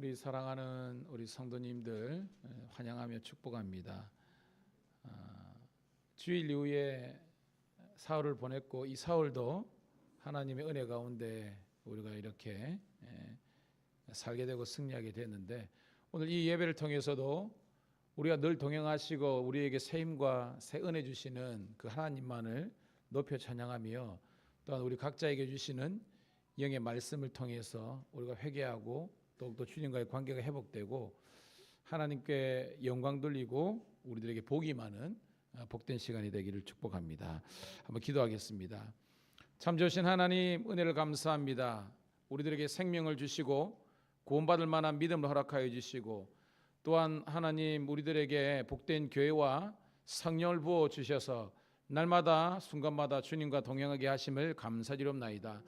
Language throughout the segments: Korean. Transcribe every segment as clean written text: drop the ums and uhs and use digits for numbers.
우리 사랑하는 우리 성도님들 환영하며 축복합니다. 주일 이후에 사흘을 보냈고 이 사흘도 하나님의 은혜 가운데 우리가 이렇게 살게 되고 승리하게 됐는데, 오늘 이 예배를 통해서도 우리가 늘 동행하시고 우리에게 새 힘과 새 은혜 주시는 그 하나님만을 높여 찬양하며, 또한 우리 각자에게 주시는 영의 말씀을 통해서 우리가 회개하고 또 주님과의 관계가 회복되고 하나님께 영광 돌리고 우리들에게 복이 많은 복된 시간이 되기를 축복합니다. 한번 기도하겠습니다. 참 좋으신 하나님, 은혜를 감사합니다. 우리들에게 생명을 주시고 구원받을 만한 믿음을 허락하여 주시고, 또한 하나님 우리들에게 복된 교회와 성령을 부어 주셔서 날마다 순간마다 주님과 동행하게 하심을 감사드리옵나이다.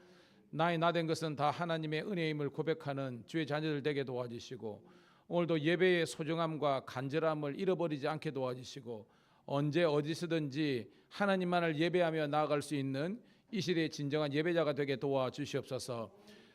나의 나된 것은 다 하나님의 은혜임을 고백하는 주의 자녀들 되게 도와주시고, 오늘도 예배의 소중함과 간절함을 잃어버리지 않게 도와주시고, 언제 어디서든지 하나님만을 예배하며 나아갈 수 있는 이 시대의 진정한 예배자가 되게 도와주시옵소서.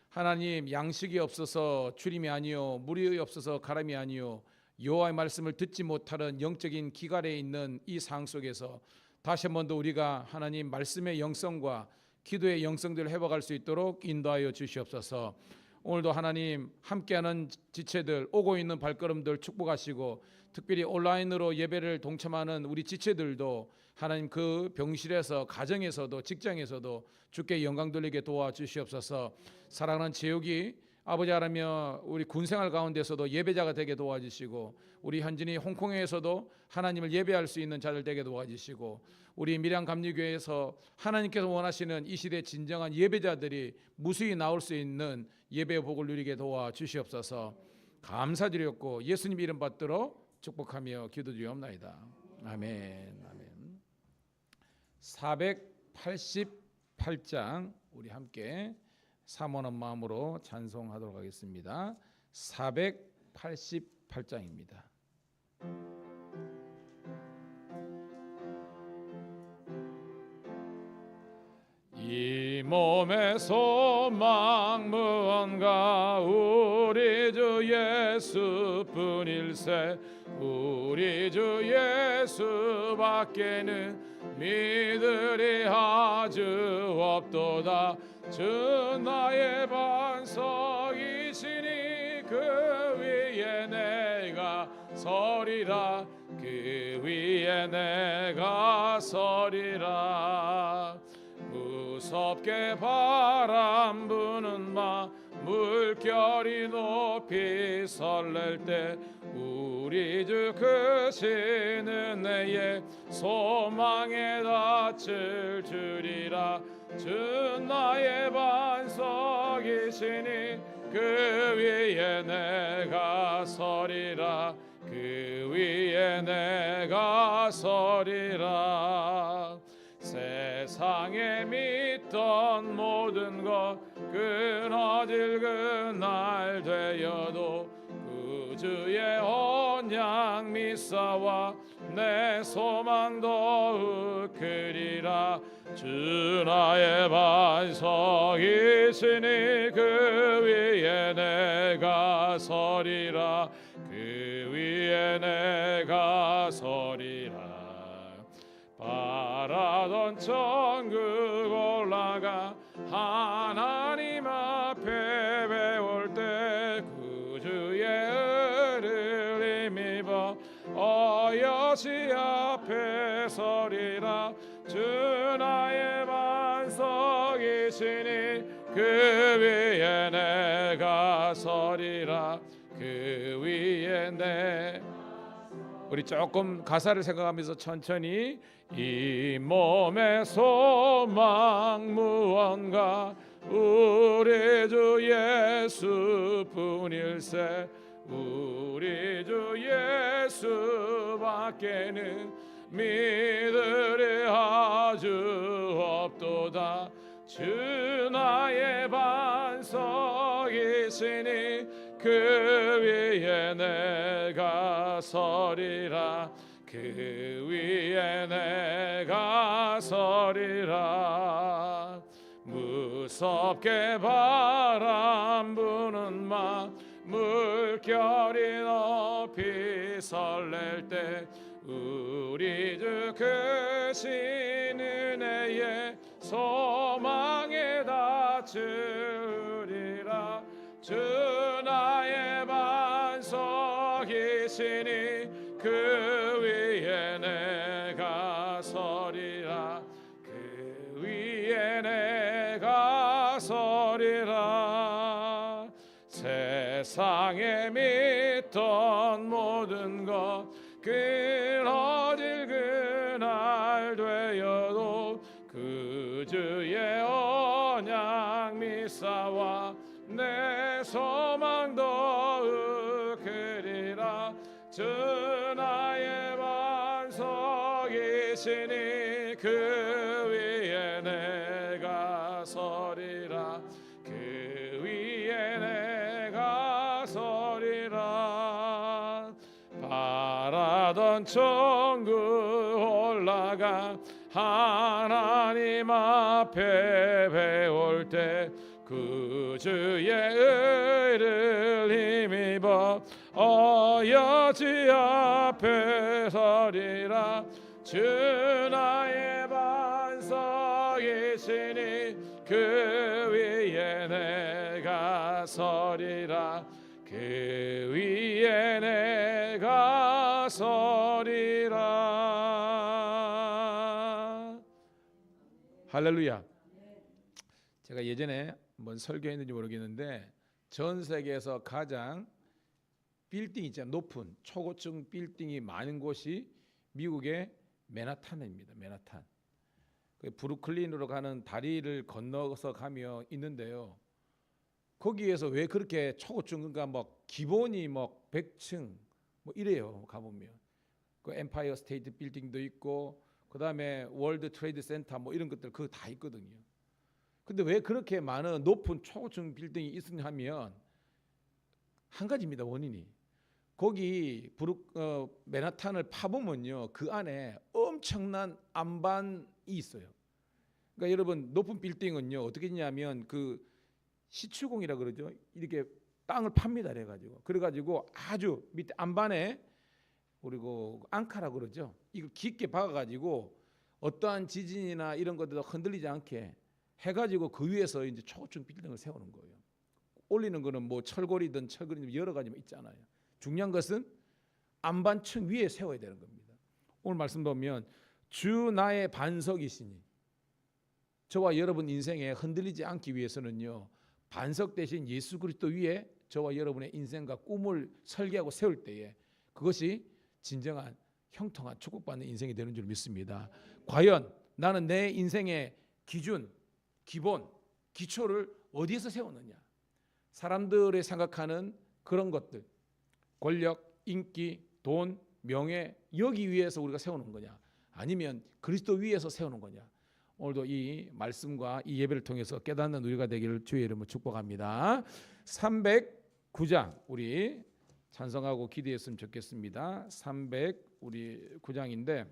하나님, 양식이 없어서 주림이 아니요 물이 없어서 가람이 아니요 여호와의 말씀을 듣지 못하는 영적인 기갈에 있는 이 상황 속에서 다시 한 번 더 우리가 하나님 말씀의 영성과 기도의 영성들을 회복할 수 있도록 인도하여 주시옵소서. 오늘도 하나님 함께하는 지체들, 오고 있는 발걸음들 축복하시고, 특별히 온라인으로 예배를 동참하는 우리 지체들도 하나님 그 병실에서, 가정에서도, 직장에서도 주께 영광 돌리게 도와주시옵소서. 사랑하는 제육이 아버지 하나며 우리 군생활 가운데서도 예배자가 되게 도와주시고, 우리 현진이 홍콩에서도 하나님을 예배할 수 있는 자들 되게 도와주시고, 우리 밀양 감리교회에서 하나님께서 원하시는 이 시대 진정한 예배자들이 무수히 나올 수 있는 예배의 복을 누리게 도와주시옵소서. 감사드렸고 예수님 이름 받들어 축복하며 기도드리옵나이다. 아멘. 아멘. 488장 우리 함께 사모하는 마음으로 찬송하도록 하겠습니다. 488장입니다. 이 몸의 소망 무언가 우리 주 예수뿐일세. 우리 주 예수밖에는 믿으리 하주 없도다. 주 나의 반석이시니 그 위에 내가 서리라. 그 위에 내가 서리라. 무섭게 바람 부는 밤 물결이 높이 설렐 때 우리 주 크신 은혜에 소망에 닿을 줄이라. 주 나의 반석이시니 그 위에 내가 서리라. 그 위에 내가 서리라. 세상에 믿던 모든 것 끊어질 그날 되어도 구주의 언약 믿사와 내 소망 더욱 크리라. 주 나의 반석이시니 그 위에 내가 서리라. 그 위에 내가 서리라. 바라던 천국 올라가 하나님 앞에 배울 때 구주의 은혜를 힘입어 어여시 앞에 서리라. 주 나의 반석이시니 그 위에 내가 서리라. 그 위에 내 우리 조금 가사를 생각하면서 천천히 이 몸의 소망 무언가 우리 주 예수뿐일세. 우리 주 예수밖에는 믿으리 하주 없도다. 주 나의 반석이시니 그 위에 내가 서리라. 그 위에 내가 서리라. 무섭게 바람 부는 밤 물 물결이 높이 설렐 때 우리 주 크신 은혜에 소망에 닿으리라. 주 나의 반석이시니 그 위에 내가 서리라. 그 위에 내가 서리라. 세상에 믿던 모든 것 끊어질 그날 되어도 그 주의 언약 미사와 내 소망 더욱으리라. 주 나의 반석이시니 그 위에 내가 서리라. 그 위에 내가 서리라. 바라던 천국 올라가 하나님 앞에 배울 때 그 주의 의를 힘입어 어여지 앞에 서리라. 주 나의 반석이시니 그 위에 내가 서리라. 그 위에 내가 서리라. 할렐루야. 제가 예전에 뭔 설교했는지 모르겠는데 전 세계에서 가장 빌딩 있잖아요. 높은 초고층 빌딩이 많은 곳이 미국의 맨하탄입니다. 맨하탄. 브루클린으로 가는 다리를 건너서 가면 있는데요. 거기에서 왜 그렇게 초고층, 그러니까 뭐 기본이 뭐 100층 뭐 이래요. 가보면 그 엠파이어 스테이트 빌딩도 있고 그다음에 월드 트레이드 센터 뭐 이런 것들 그거 다 있거든요. 근데 왜 그렇게 많은 높은 초고층 빌딩이 있느냐 하면 한 가지입니다. 원인이 거기 맨하탄을 파보면요 그 안에 엄청난 안반이 있어요. 그러니까 여러분 높은 빌딩은요 어떻게 했냐면 그 시추공이라 그러죠. 이렇게 땅을 팝니다. 그래가지고 아주 밑에 안반에 그리고 앙카라 그러죠. 이걸 깊게 박아가지고 어떠한 지진이나 이런 것들도 흔들리지 않게 해가지고 그 위에서 이제 초고층 빌딩을 세우는 거예요. 올리는 거는 뭐 철골이든 철근이든 여러 가지 있잖아요. 중요한 것은 안반층 위에 세워야 되는 겁니다. 오늘 말씀 보면 주 나의 반석이시니 저와 여러분 인생에 흔들리지 않기 위해서는요 반석 대신 예수 그리스도 위에 저와 여러분의 인생과 꿈을 설계하고 세울 때에 그것이 진정한 형통한 축복받는 인생이 되는 줄 믿습니다. 과연 나는 내 인생의 기준, 기본, 기초를 어디에서 세우느냐? 사람들이 생각하는 그런 것들, 권력, 인기, 돈, 명예 여기 위에서 우리가 세우는 거냐? 아니면 그리스도 위에서 세우는 거냐? 오늘도 이 말씀과 이 예배를 통해서 깨닫는 우리가 되기를 주의 이름으로 축복합니다. 309장 우리 찬송하고 기도했으면 좋겠습니다. 309장인데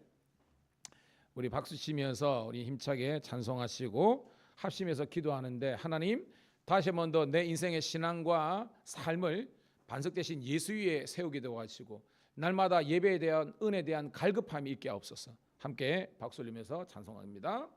우리 박수 치면서 우리 힘차게 찬송하시고 합심해서 기도하는데 하나님 다시 한번 더 내 인생의 신앙과 삶을 반석 대신 예수 위에 세우게 도와주시고 날마다 예배에 대한 은혜에 대한 갈급함이 있게 하옵소서. 함께 박수 올리면서 찬송합니다.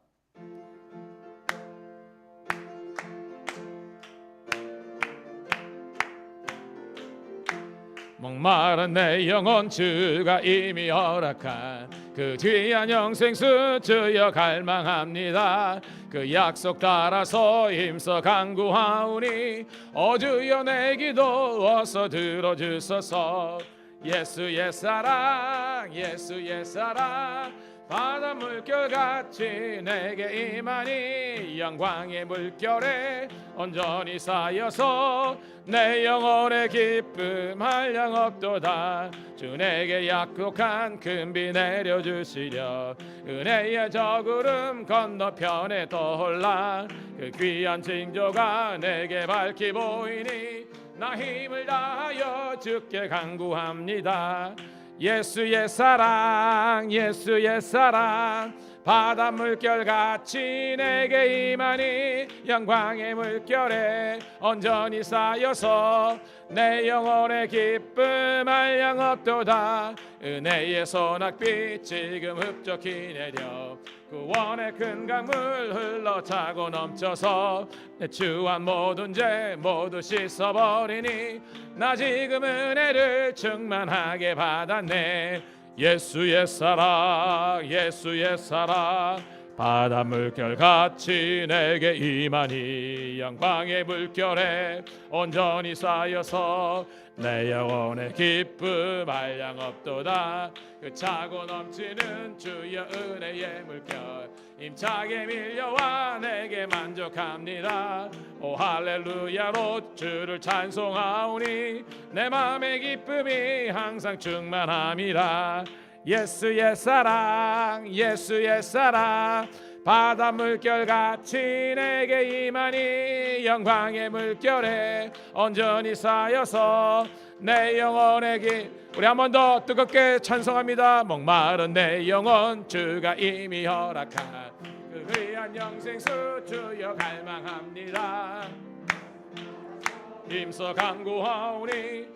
목마른 내 영혼 주가 이미 허락한 그 귀한 영생수 주여 갈망합니다. 그 약속 따라서 힘써 간구하오니 오 주여 내 기도 어서 들어주소서. 예수의 사랑 예수의 사랑 바다 물결같이 내게 임하니 영광의 물결에 온전히 쌓여서 내 영혼의 기쁨 한량 없도다. 주 내게 약속한 큰 비 내려주시려 은혜의 저구름 건너편에 떠올라 그 귀한 징조가 내게 밝히 보이니 나 힘을 다하여 주께 간구합니다. 예수의 사랑 예수의 사랑 바다 물결같이 내게 임하니 영광의 물결에 온전히 쌓여서 내 영혼의 기쁨 한량없도다. 은혜의 소낙비 지금 흡족히 내려 구원의 큰 강물 흘러 차고 넘쳐서 내 추한 모든 죄 모두 씻어버리니 나 지금 은혜를 충만하게 받았네. 예수의 사랑 예수의 사랑 바다 물결같이 내게 임하니 영광의 물결에 온전히 쌓여서 내 영혼의 기쁨 한량없도다. 그 차고 넘치는 주의 은혜의 물결 힘차게 밀려와 내게 만족합니다. 오 할렐루야로 주를 찬송하오니 내 마음의 기쁨이 항상 충만함이라. 예수의 사랑 예수의 사랑 바다 물결같이 내게 임하니 영광의 물결에 온전히 쌓여서 내 영혼의 우리 한 번 더 뜨겁게 찬송합니다. 목마른 내 영혼 주가 이미 허락한 그 귀한 영생수 주여 갈망합니다. 힘써 간구하오니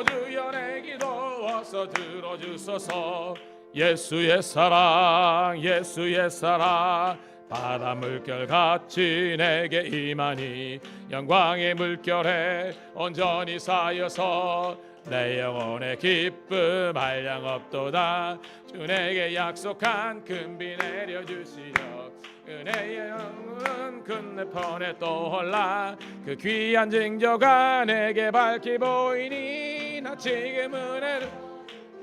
주여 내 기도 어서 들어주소서. 예수의 사랑 예수의 사랑 바다 물결같이 내게 임하니 영광의 물결에 온전히 쌓여서 내 영혼의 기쁨 한량없도다. 주 내게 약속한 큰 비 내려주시려 은혜의 영은 끝내 펀에 떠올라. 그 귀한 징조가 내게 밝히 보이니 나 지금 은혜를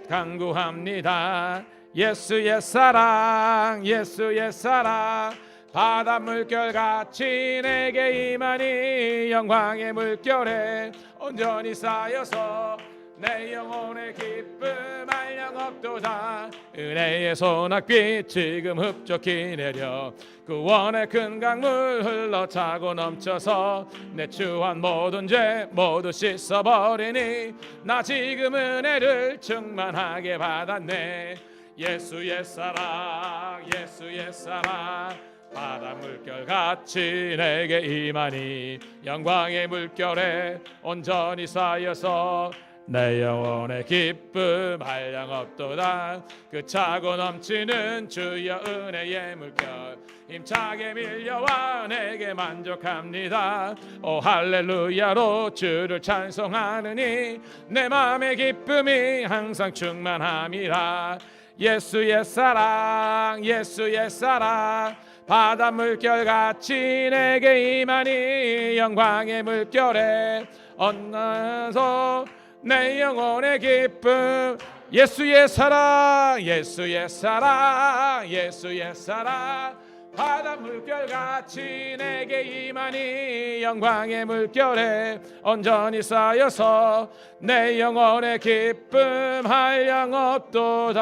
간구합니다. 예수의 사랑 예수의 사랑 바다 물결같이 내게 임하니 영광의 물결에 온전히 쌓여서 내 영혼의 기쁨 한량없도다. 은혜의 소낙비 지금 흡족히 내려 구원의 큰 강물 흘러 차고 넘쳐서 내 추한 모든 죄 모두 씻어버리니 나 지금 은혜를 충만하게 받았네. 예수의 사랑 예수의 사랑 바다 물결같이 내게 임하니 영광의 물결에 온전히 쌓여서 내 영혼의 기쁨 한량없도다. 그 차고 넘치는 주의 은혜의 물결 힘차게 밀려와 내게 만족합니다. 오 할렐루야로 주를 찬송하느니 내 마음의 기쁨이 항상 충만함이라. 예수의 사랑 예수의 사랑 바다 물결같이 내게 임하니 영광의 물결에 얹어서 내 영혼의 기쁨. 예수의 사랑 예수의 사랑 예수의 사랑 바다 물결같이 내게 임하니 영광의 물결에 온전히 쌓여서 내 영혼의 기쁨 한량없도다.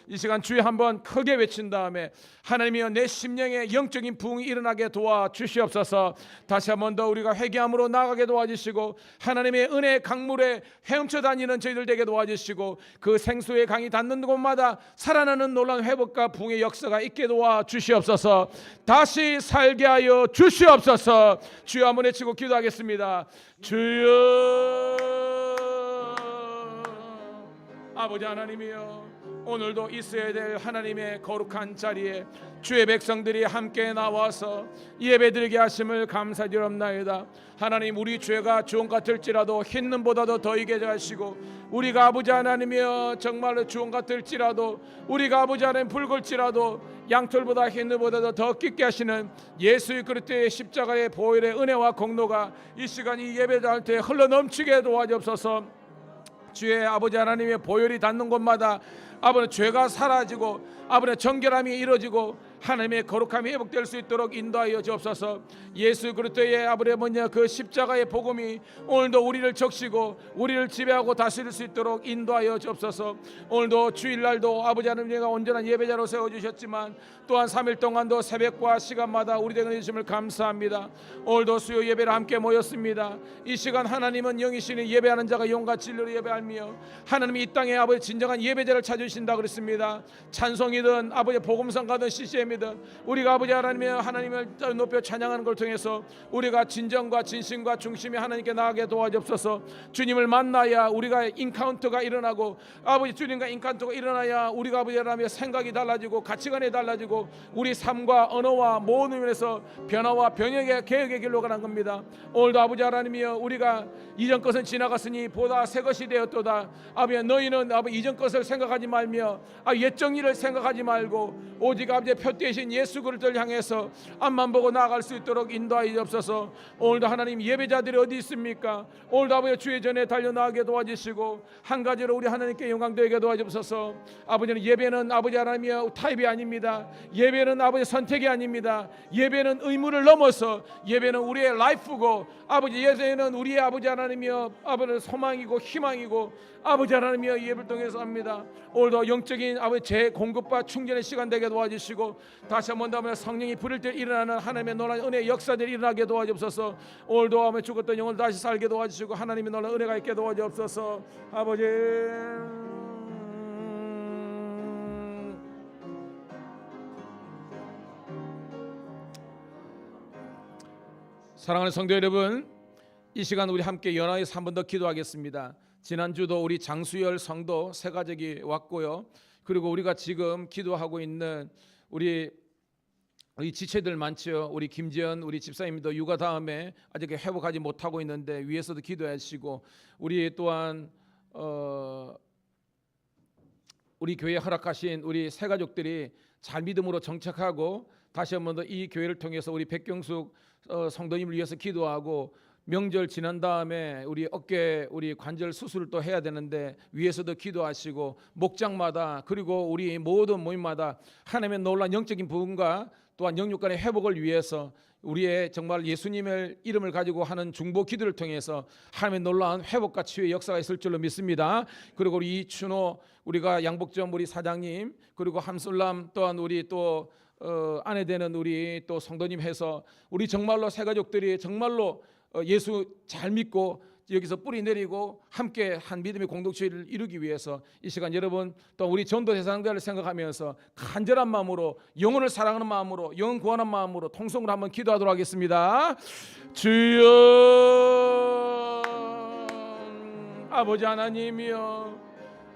이 시간 주여 한번 크게 외친 다음에 하나님이여 내 심령에 영적인 부흥이 일어나게 도와주시옵소서. 다시 한번 더 우리가 회개함으로 나아가게 도와주시고 하나님의 은혜의 강물에 헤엄쳐 다니는 저희들 되게 도와주시고 그 생수의 강이 닿는 곳마다 살아나는 놀라운 회복과 부흥의 역사가 있게 도와주시옵소서. 다시 살게 하여 주시옵소서. 주여 한번 외치고 기도하겠습니다. 주여 아버지 하나님이여 오늘도 있어야 될 하나님의 거룩한 자리에 주의 백성들이 함께 나와서 예배드리게 하심을 감사드립나이다. 하나님 우리 죄가 주홍 같을지라도 흰 눈보다도 더이게 하시고 우리가 아버지 하나님이여 정말로 주홍 같을지라도 우리가 아버지 하나님 붉을지라도 양털보다 흰 눈보다도 더 깊게 하시는 예수의 그리스도의 십자가의 보혈의 은혜와 공로가 이 시간 이 예배드릴 때 흘러넘치게 도와주옵소서. 주의 아버지 하나님의 보혈이 닿는 곳마다 아버지 죄가 사라지고 아버지 정결함이 이루어지고 하나님의 거룩함이 회복될 수 있도록 인도하여 주옵소서. 예수 그리스도의 아버지 뭐냐 그 십자가의 복음이 오늘도 우리를 적시고 우리를 지배하고 다스릴 수 있도록 인도하여 주옵소서. 오늘도 주일날도 아버지 하나님과 온전한 예배자로 세워주셨지만 또한 3일 동안도 새벽과 시간마다 우리 되는 주심을 감사합니다. 오늘도 수요 예배를 함께 모였습니다. 이 시간 하나님은 영이시니 예배하는 자가 영과 진리로 예배하며 하나님이 이 땅에 아버지 진정한 예배자를 찾으신다 그랬습니다. 찬송이든 아버지 복음성가든 CCM이든 우리가 아버지 하나님을 높여 찬양하는 걸 통해서 우리가 진정과 진심과 중심이 하나님께 나아가게 도와주옵소서. 주님을 만나야 우리가 인카운터가 일어나고 아버지 주님과 인카운터가 일어나야 우리가 아버지 하나님의 생각이 달라지고 가치관이 달라지고 우리 삶과 언어와 모든 면에서 변화와 변혁의 개혁의 길로 가는 겁니다. 오늘도 아버지 하나님이여 우리가 이전 것은 지나갔으니 보다 새 것이 되었도다. 아버지 너희는 아버지 이전 것을 생각하지 말며 옛 정의를 생각하지 말고 오직 아버지 표되신 예수 그리스도를 향해서 앞만 보고 나아갈 수 있도록 인도하여 주옵소서. 오늘도 하나님 예배자들이 어디 있습니까? 오늘도 아버지 주의 전에 달려나가게 도와주시고 한 가지로 우리 하나님께 영광 되게 도와주옵소서. 아버지는 예배는 아버지 하나님이여 타입이 아닙니다. 예배는 아버지 선택이 아닙니다. 예배는 의무를 넘어서 예배는 우리의 라이프고 아버지 예배는 우리의 아버지 하나님이여 아버지 소망이고 희망이고 아버지 하나님이여 예배를 통해서 합니다. 오늘도 영적인 아버지 재공급과 충전의 시간 되게 도와주시고 다시 한번 더 성령이 부릴 때 일어나는 하나님의 놀라운 은혜의 역사들이 일어나게 도와주옵소서. 오늘도 아버지 죽었던 영혼을 다시 살게 도와주시고 하나님의 놀라운 은혜가 있게 도와주옵소서. 아버지 사랑하는 성도 여러분, 이 시간 우리 함께 연합해서 한 번 더 기도하겠습니다. 지난주도 우리 장수열 성도 세 가족이 왔고요. 그리고 우리가 지금 기도하고 있는 우리 지체들 많죠. 우리 김지연 우리 집사님도 육아 다음에 아직 회복하지 못하고 있는데 위에서도 기도하시고 우리 또한 우리 교회에 허락하신 우리 세 가족들이 잘 믿음으로 정착하고 다시 한 번 더 이 교회를 통해서 우리 백경숙 성도님을 위해서 기도하고 명절 지난 다음에 우리 어깨 우리 관절 수술을 또 해야 되는데 위에서도 기도하시고 목장마다 그리고 우리 모든 모임마다 하나님의 놀라운 영적인 부흥과 또한 영육 간의 회복을 위해서 우리의 정말 예수님의 이름을 가지고 하는 중보 기도를 통해서 하나님의 놀라운 회복과 치유의 역사가 있을 줄로 믿습니다. 그리고 우리 이춘호 우리가 양복점 우리 사장님 그리고 함술람 또한 우리 또 아내 되는 우리 또 성도님 해서 우리 정말로 새 가족들이 정말로 예수 잘 믿고 여기서 뿌리 내리고 함께 한 믿음의 공동체를 이루기 위해서 이 시간 여러분 또 우리 전도 대상자를 생각하면서 간절한 마음으로 영혼을 사랑하는 마음으로 영혼 구하는 마음으로 통성으로 한번 기도하도록 하겠습니다. 주여 아버지 하나님이여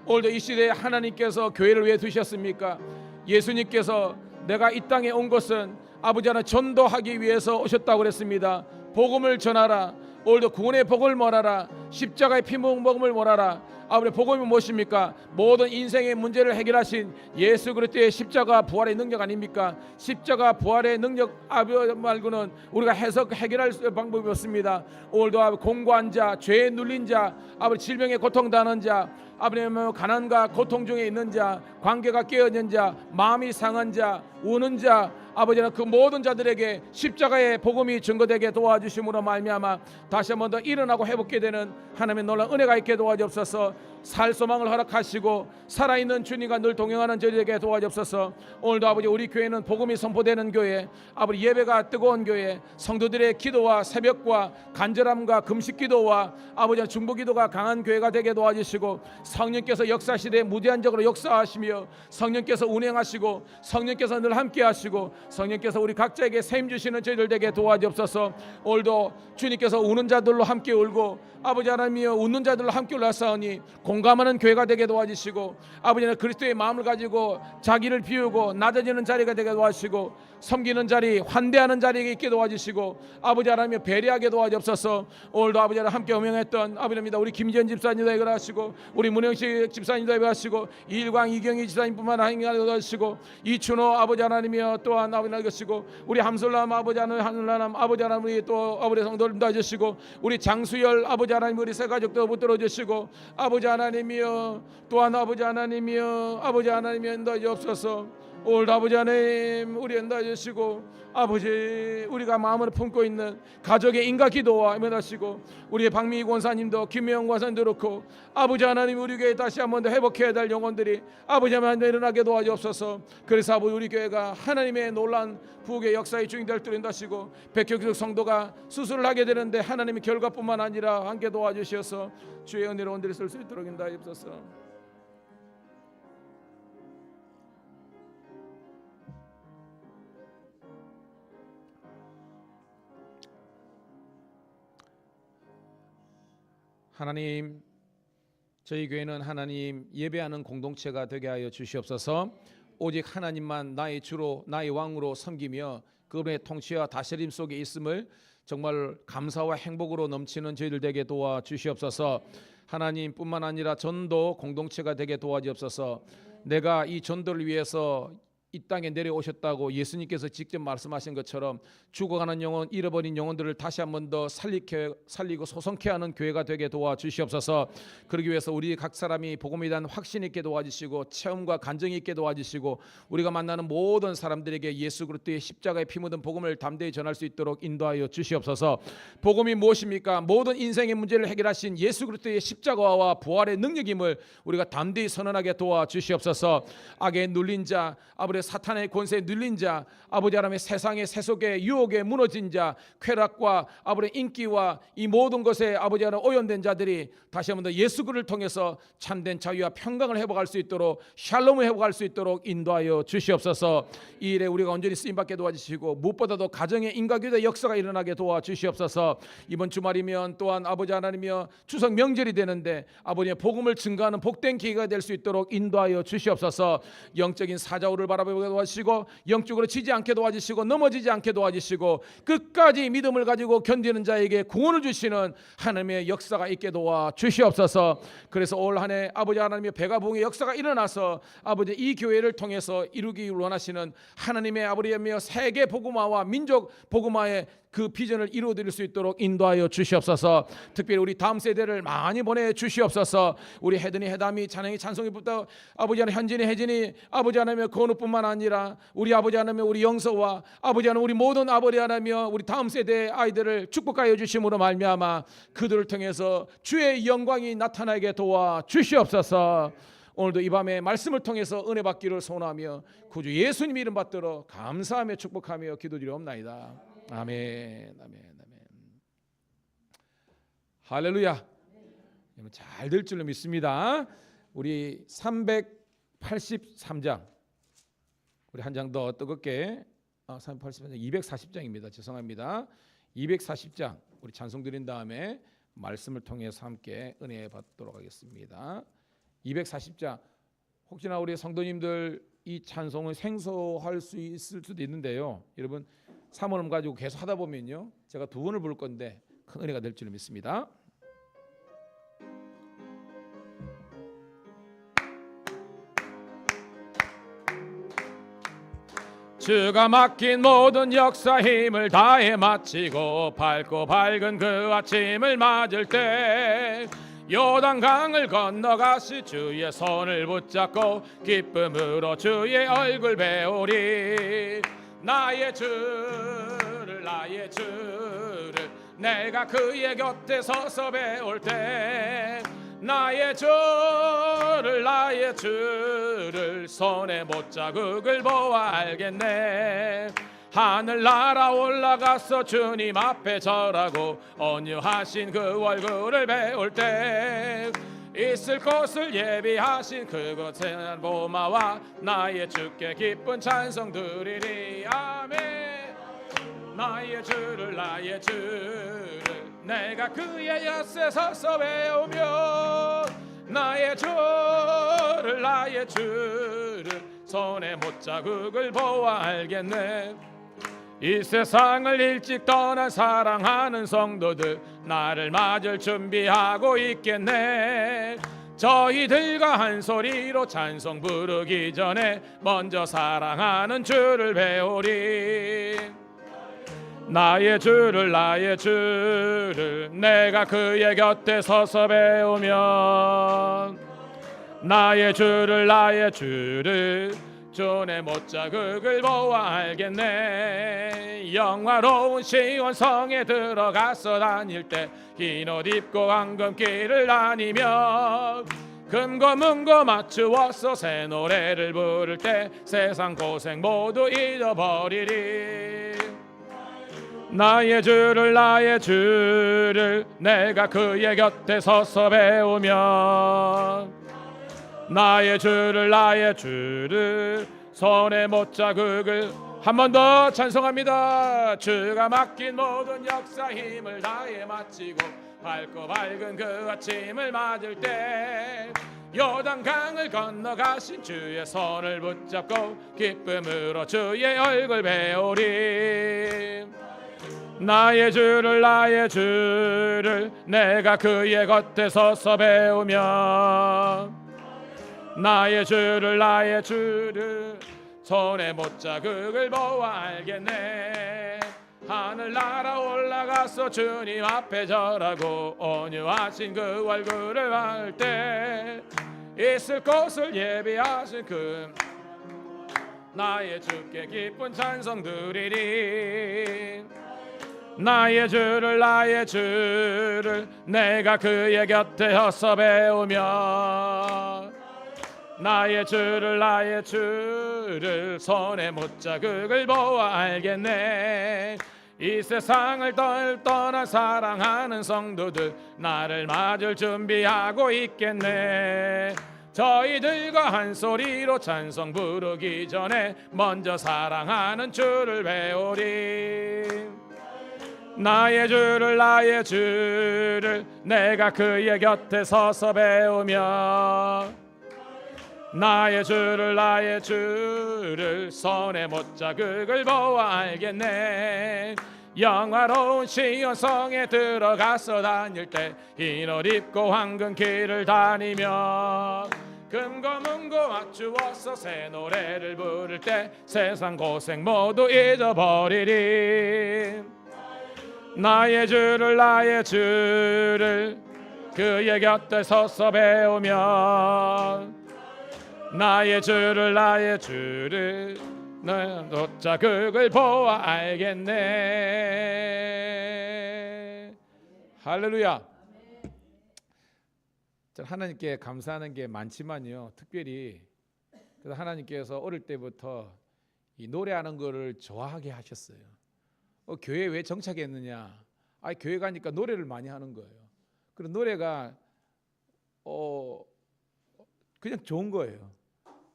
오늘도 이 시대에 하나님께서 교회를 왜 두셨습니까? 예수님께서 내가 이 땅에 온 것은 아버지 하나 전도하기 위해서 오셨다고 그랬습니다. 복음을 전하라. 오늘도 구원의 복음을 몰아라. 십자가의 피 묻은 복음을 몰아라. 아버지 복음이 무엇입니까? 모든 인생의 문제를 해결하신 예수 그리스도의 십자가 부활의 능력 아닙니까? 십자가 부활의 능력 말고는 우리가 해결할 방법이 없습니다. 오늘도 공고한 자, 죄에 눌린 자, 아버지 질병에 고통당하는 자, 아버지 가난과 고통 중에 있는 자, 관계가 깨어진 자, 마음이 상한 자, 우는 자, 아버지는 그 모든 자들에게 십자가의 복음이 증거되게 도와주심으로 말미암아 다시 한번 더 일어나고 회복게 되는 하나님의 놀라운 은혜가 있게 도와주옵소서. 살 소망을 허락하시고 살아있는 주님과 늘 동행하는 저희에게 도와주옵소서. 오늘도 아버지 우리 교회는 복음이 선포되는 교회, 아버지 예배가 뜨거운 교회, 성도들의 기도와 새벽과 간절함과 금식기도와 아버지 중보기도가 강한 교회가 되게 도와주시고 성령께서 역사시대에 무제한적으로 역사하시며 성령께서 운행하시고 성령께서 늘 함께하시고 성령께서 우리 각자에게 셈 주시는 저희들 되게 도와주옵소서. 오늘도 주님께서 우는 자들로 함께 울고 아버지 하나님이여 웃는 자들로 함께 올라싸우니 공감하는 교회가 되게 도와주시고 아버지는 그리스도의 마음을 가지고 자기를 비우고 낮아지는 자리가 되게 도와주시고 섬기는 자리 환대하는 자리에 있게 도와주시고 아버지 하나님이여 배려하게 도와주옵소서. 오늘도 아버지 하나님 함께 음행했던 아버지입니다. 우리 김지연 집사님도 해결하시고 우리 문영식 집사님도 해결하시고 이일광 이경희 집사님뿐만 아니라 도와주시고 이춘호 아버지 하나님이여 또한 아버지 하시고 우리 함솔람 아버지 하나님 아버지 하나님 또 아버지 성도님도 해주시고 우리 장수열 아버지 하나님 우리 새 가족도 붙들어 주시고 아버지 하나님이여 또한 아버지 하나님이여 아버지 하나님이여 인도해 주옵소서. 오늘도 아버지 하나님 우리 인도해 주시고, 아버지 우리가 마음을 품고 있는 가족의 인가 기도와 임하시고, 우리의 박미희 권사님도 김혜영 권사님도 그렇고, 아버지 하나님 우리 교회 다시 한 번 더 회복해야 될 영혼들이 아버지 하나님 일어나게 도와주옵소서. 그래서 아버지 우리 교회가 하나님의 놀란 부흥의 역사의 주인 될 줄 인도하시고, 백혈기독 성도가 수술을 하게 되는데 하나님의 결과뿐만 아니라 함께 도와주셔서 주의 은혜로 온들이 쓸 수 있도록 인도하옵소서. 하나님, 저희 교회는 하나님 예배하는 공동체가 되게 하여 주시옵소서. 오직 하나님만 나의 주로 나의 왕으로 섬기며 그분의 통치와 다스림 속에 있음을 정말 감사와 행복으로 넘치는 저희들 되게 도와주시옵소서. 하나님뿐만 아니라 전도 공동체가 되게 도와주옵소서. 내가 이 전도를 위해서 이 땅에 내려오셨다고 예수님께서 직접 말씀하신 것처럼 죽어가는 영혼, 잃어버린 영혼들을 다시 한 번 더 살리고 소성케 하는 교회가 되게 도와주시옵소서. 그러기 위해서 우리 각 사람이 복음에 대한 확신 있게 도와주시고, 체험과 간증 있게 도와주시고, 우리가 만나는 모든 사람들에게 예수 그리스도의 십자가의 피 묻은 복음을 담대히 전할 수 있도록 인도하여 주시옵소서. 복음이 무엇입니까? 모든 인생의 문제를 해결하신 예수 그리스도의 십자가와 부활의 능력임을 우리가 담대히 선언하게 도와주시옵소서. 악에 눌린 자, 아버지 사탄의 권세에 눌린 자, 아버지 하나님의 세상의 세속의 유혹에 무너진 자, 쾌락과 아버지 인기와 이 모든 것에 아버지 하나님 오염된 자들이 다시 한번 더 예수 그리스도를 통해서 참된 자유와 평강을 회복할 수 있도록, 샬롬을 회복할 수 있도록 인도하여 주시옵소서. 이 일에 우리가 온전히 쓰임받게 도와주시고, 무엇보다도 가정의 인과교대 역사가 일어나게 도와주시옵소서. 이번 주말이면 또한 아버지 하나님이여 추석 명절이 되는데 아버지의 복음을 증거하는 복된 기회가 될 수 있도록 인도하여 주시옵소서. 영적인 사자우를 바라보게 도와주시고, 영적으로 지지 않게 도와주시고, 넘어지지 않게 도와주시고, 끝까지 믿음을 가지고 견디는 자에게 구원을 주시는 하나님의 역사가 있게 도와주시옵소서. 그래서 올 한 해 아버지 하나님의 배가 부흥의 역사가 일어나서 아버지 이 교회를 통해서 이루기 원하시는 하나님의 아버지의 세계 복음화와 민족 복음화의 그 비전을 이루어드릴 수 있도록 인도하여 주시옵소서. 특별히 우리 다음 세대를 많이 보내주시옵소서. 우리 해든이 해담이 찬양이 찬송이부터 아버지 하나님 현진이 혜진이 아버지 하나님의 건우뿐만 아니라 우리 아버지 하나님의 우리 영서와 아버지 하나님 우리 모든 아버지 하나님의 우리 다음 세대의 아이들을 축복하여 주심으로 말미암아 그들을 통해서 주의 영광이 나타나게 도와주시옵소서. 오늘도 이 밤에 말씀을 통해서 은혜 받기를 소원하며 구주 예수님 이름 받들어 감사하며 축복하며 기도드리옵나이다. 아멘, 아멘, 아멘. 할렐루야. 잘 될 줄로 믿습니다. 우리 383장, 우리 한 장 더 뜨겁게 383장 240장입니다. 죄송합니다. 240장 우리 찬송 드린 다음에 말씀을 통해서 함께 은혜 받도록 하겠습니다. 240장 혹시나 우리 성도님들 이 찬송을 생소할 수 있을 수도 있는데요. 여러분 사모님 가지고 계속 하다 보면요, 제가 두 번을 부를 건데 큰 은혜가 될 줄 믿습니다. 주가 맡긴 모든 역사 힘을 다해 마치고 밝고 밝은 그 아침을 맞을 때 요단강을 건너가시 주의 손을 붙잡고 기쁨으로 주의 얼굴 배우리. 나의 주를 내가 그의 곁에 서서 배울 때 나의 주를 손에 못자국을 보아 알겠네. 하늘 날아 올라가서 주님 앞에 절하고 온유하신 그 얼굴을 배울 때 있을 곳을 예비하신 그곳에 보마와 나의 주께 기쁜 찬송 드리리. 아멘. 나의 주를 내가 그의 곁에 서서 배우며 나의 주를 손에 못자국을 보아 알겠네. 이 세상을 일찍 떠난 사랑하는 성도들 나를 맞을 준비하고 있겠네. 저희들과 한 소리로 찬송 부르기 전에 먼저 사랑하는 주를 배우리. 나의 주를 내가 그의 곁에 서서 배우면 나의 주를 주의 못자국을 보아 알겠네. 영화로운 시온 성에 들어가서 다닐 때 흰 옷 입고 황금길을 다니며 금고 문고 맞추어서 새 노래를 부를 때 세상 고생 모두 잊어버리리. 나의 주를 내가 그의 곁에 서서 배우며 나의 주를 손에 못자국을 한 번 더 찬송합니다. 주가 맡긴 모든 역사 힘을 다해 마치고 밝고 밝은 그 아침을 맞을 때 요단강을 건너가신 주의 손을 붙잡고 기쁨으로 주의 얼굴 배우리. 나의 주를 내가 그의 곁에 서서 배우며 나의 주를 손에 못자국을 보아 알겠네. 하늘나라 올라가서 주님 앞에 절하고 온유하신 그 얼굴을 볼 때 있을 곳을 예비하신 그 나의 주께 기쁜 찬송 드리리. 나의 주를 내가 그의 곁에 서서 배우며 나의 주를 손에 못자국을 보아 알겠네. 이 세상을 떠난 사랑하는 성도들 나를 맞을 준비하고 있겠네. 저희들과 한 소리로 찬송 부르기 전에 먼저 사랑하는 주를 배우리. 나의 주를 내가 그의 곁에 서서 배우며 나의 주를 손에 못자국을 보아 알겠네. 영화로운 시온 성에 들어가서 다닐 때 흰 옷 입고 황금길을 다니며 금고 문고 맞추어서 새 노래를 부를 때 세상 고생 모두 잊어버리리. 나의 주를 그의 곁에 서서 배우며 나의 주를 내 못자국을 보아 알겠네. 할렐루야. 하나님께 감사하는 게 많지만요, 특별히 그래서 하나님께서 어릴 때부터 이 노래하는 거를 좋아하게 하셨어요. 교회에 왜 정착했느냐? 교회 가니까 노래를 많이 하는 거예요. 그런 노래가 그냥 좋은 거예요.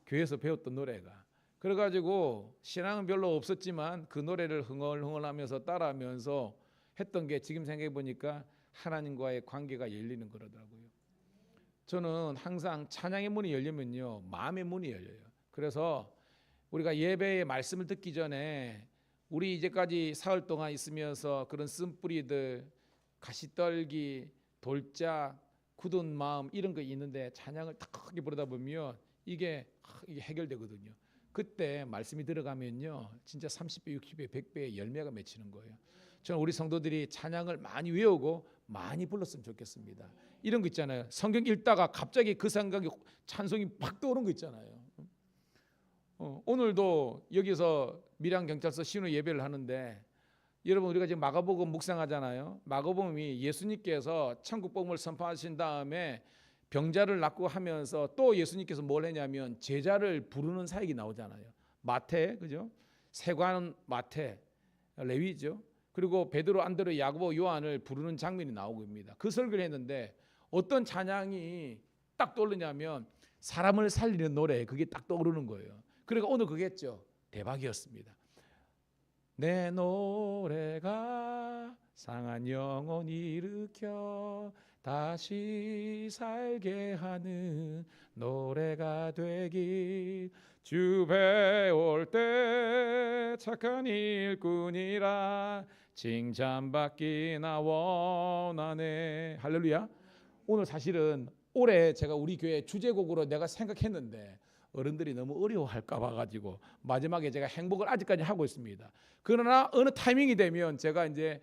교회에서 배웠던 노래가. 그래가지고 신앙은 별로 없었지만 그 노래를 흥얼흥얼하면서 따라하면서 했던 게 지금 생각해 보니까 하나님과의 관계가 열리는 거라더라고요. 저는 항상 찬양의 문이 열리면요, 마음의 문이 열려요. 그래서 우리가 예배의 말씀을 듣기 전에 우리 이제까지 사흘 동안 있으면서 그런 쓴뿌리들, 가시떨기, 돌짝, 굳은 마음 이런 거 있는데 찬양을 딱 크게 부르다 보면 이게 해결되거든요. 그때 말씀이 들어가면요, 진짜 30배, 60배, 100배의 열매가 맺히는 거예요. 저는 우리 성도들이 찬양을 많이 외우고 많이 불렀으면 좋겠습니다. 이런 거 있잖아요. 성경 읽다가 갑자기 그 생각이 찬송이 팍 떠오른 거 있잖아요. 오늘도 여기서 밀양경찰서 신우 예배를 하는데 여러분, 우리가 지금 마가복음 묵상하잖아요. 마가복음이 예수님께서 천국복음을 선포하신 다음에 병자를 낫고 하면서 또 예수님께서 뭘 했냐면 제자를 부르는 사역이 나오잖아요. 마태, 그죠? 세관 마태, 레위죠. 그리고 베드로, 안드레, 야고보, 요한을 부르는 장면이 나오고입니다. 그 설교를 했는데 어떤 찬양이 딱 떠오르냐면 사람을 살리는 노래, 그게 딱 떠오르는 거예요. 그러니까 오늘 그게 했죠. 대박이었습니다. 내 노래가 상한 영혼 일으켜 다시 살게 하는 노래가 되길, 주 배울 때 착한 일꾼이라 칭찬받기나 원하네. 할렐루야. 오늘 사실은 올해 제가 우리 교회 주제곡으로 내가 생각했는데 어른들이 너무 어려워할까 봐가지고 마지막에 제가 행복을 아직까지 하고 있습니다. 그러나 어느 타이밍이 되면 제가 이제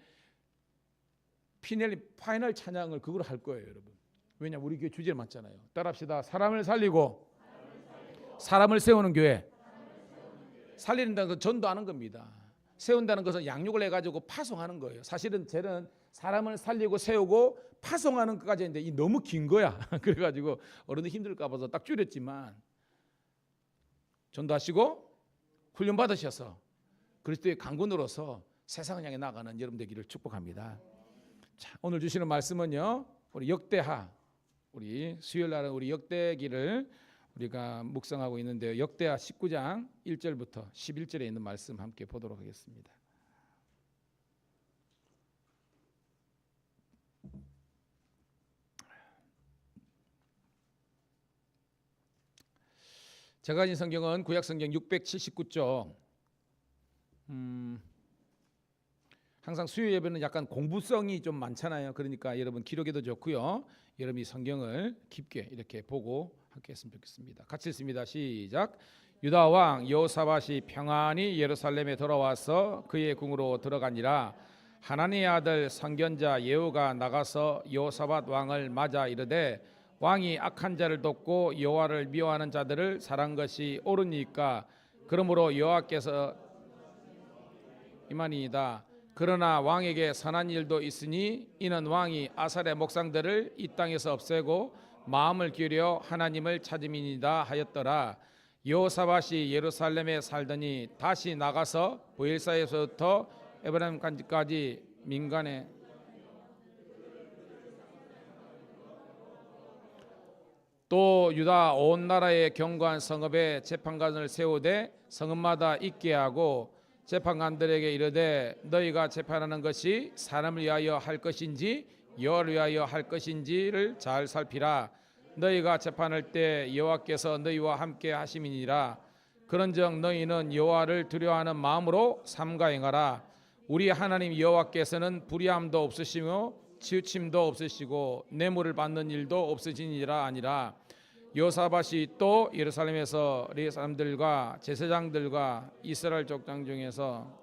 파이널 찬양을 그걸 할 거예요, 여러분. 왜냐면 우리 교회 주제를 맞잖아요. 따라합시다. 사람을 살리고 사람을 세우는 교회. 살린다는 건 전도하는 겁니다. 세운다는 것은 양육을 해가지고 파송하는 거예요. 사실은 쟤는 사람을 살리고 세우고 파송하는 것까지 했는데 이 너무 긴 거야. 그래가지고 어른들 힘들까 봐서 딱 줄였지만, 전도하시고 훈련 받으셔서 그리스도의 강군으로서 세상을 향해 나가는 여러분 되기를 축복합니다. 자, 오늘 주시는 말씀은요, 우리 역대하, 우리 수요일 날은 우리 역대기를 우리가 묵상하고 있는데요. 역대하 19장 1절부터 11절에 있는 말씀 함께 보도록 하겠습니다. 제가 가진 성경은 구약성경 679쪽. 항상 수요 예배는 약간 공부성이 좀 많잖아요. 그러니까 여러분 기록에도 좋고요. 여러분이 성경을 깊게 이렇게 보고 함께 했으면 좋겠습니다. 같이 읽습니다. 시작. 유다 왕 여호사밧이 평안히 예루살렘에 돌아와서 그의 궁으로 들어가니라. 하나님의 아들 선견자 예후가 나가서 여호사밧 왕을 맞아 이르되, 왕이 악한 자를 돕고 여호와를 미워하는 자들을 살한 것이 옳으니까 그러므로 여호와께서 이만이다. 그러나 왕에게 선한 일도 있으니 이는 왕이 아살의 목상들을 이 땅에서 없애고 마음을 기울여 하나님을 찾음이니이다 하였더라. 여호사밧이 예루살렘에 살더니 다시 나가서 보엘사에서부터 에브라임까지 민간에 또 유다 온 나라의 견고한 성읍에 재판관을 세우되 성읍마다 있게 하고 재판관들에게 이르되, 너희가 재판하는 것이 사람을 위하여 할 것인지 여호와를 위하여 할 것인지를 잘 살피라. 너희가 재판할 때 여호와께서 너희와 함께 하심이니라. 그런즉 너희는 여호와를 두려워하는 마음으로 삼가 행하라. 우리 하나님 여호와께서는 불의함도 없으시며 치우침도 없으시고 뇌물을 받는 일도 없으시니라 아니라. 여호사밧이 또 예루살렘에서 레위 사람들과 제사장들과 이스라엘 족장 중에서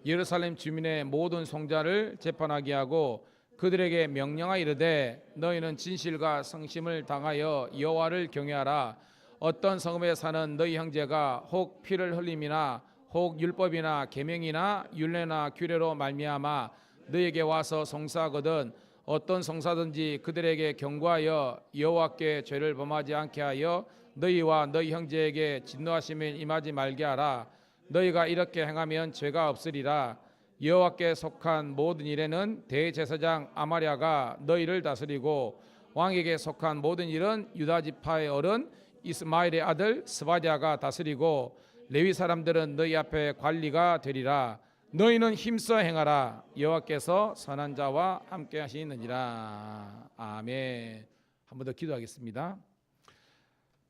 예루살렘 주민의 모든 송자를 재판하게 하고 그들에게 명령하 이르되, 너희는 진실과 성심을 당하여 여호와를 경외하라. 어떤 성읍에 사는 너희 형제가 혹 피를 흘림이나 혹 율법이나 계명이나 율례나 규례로 말미암아 너희에게 와서 송사하거든 어떤 송사든지 그들에게 경고하여 여호와께 죄를 범하지 않게 하여 너희와 너희 형제에게 진노하심을 임하지 말게 하라. 너희가 이렇게 행하면 죄가 없으리라. 여호와께 속한 모든 일에는 대제사장 아마랴가 너희를 다스리고 왕에게 속한 모든 일은 유다 지파의 어른 이스마엘의 아들 스바랴가 다스리고 레위 사람들은 너희 앞에 관리가 되리라. 너희는 힘써 행하라. 여호와께서 선한 자와 함께 하시느니라. 아멘. 한 번 더 기도하겠습니다.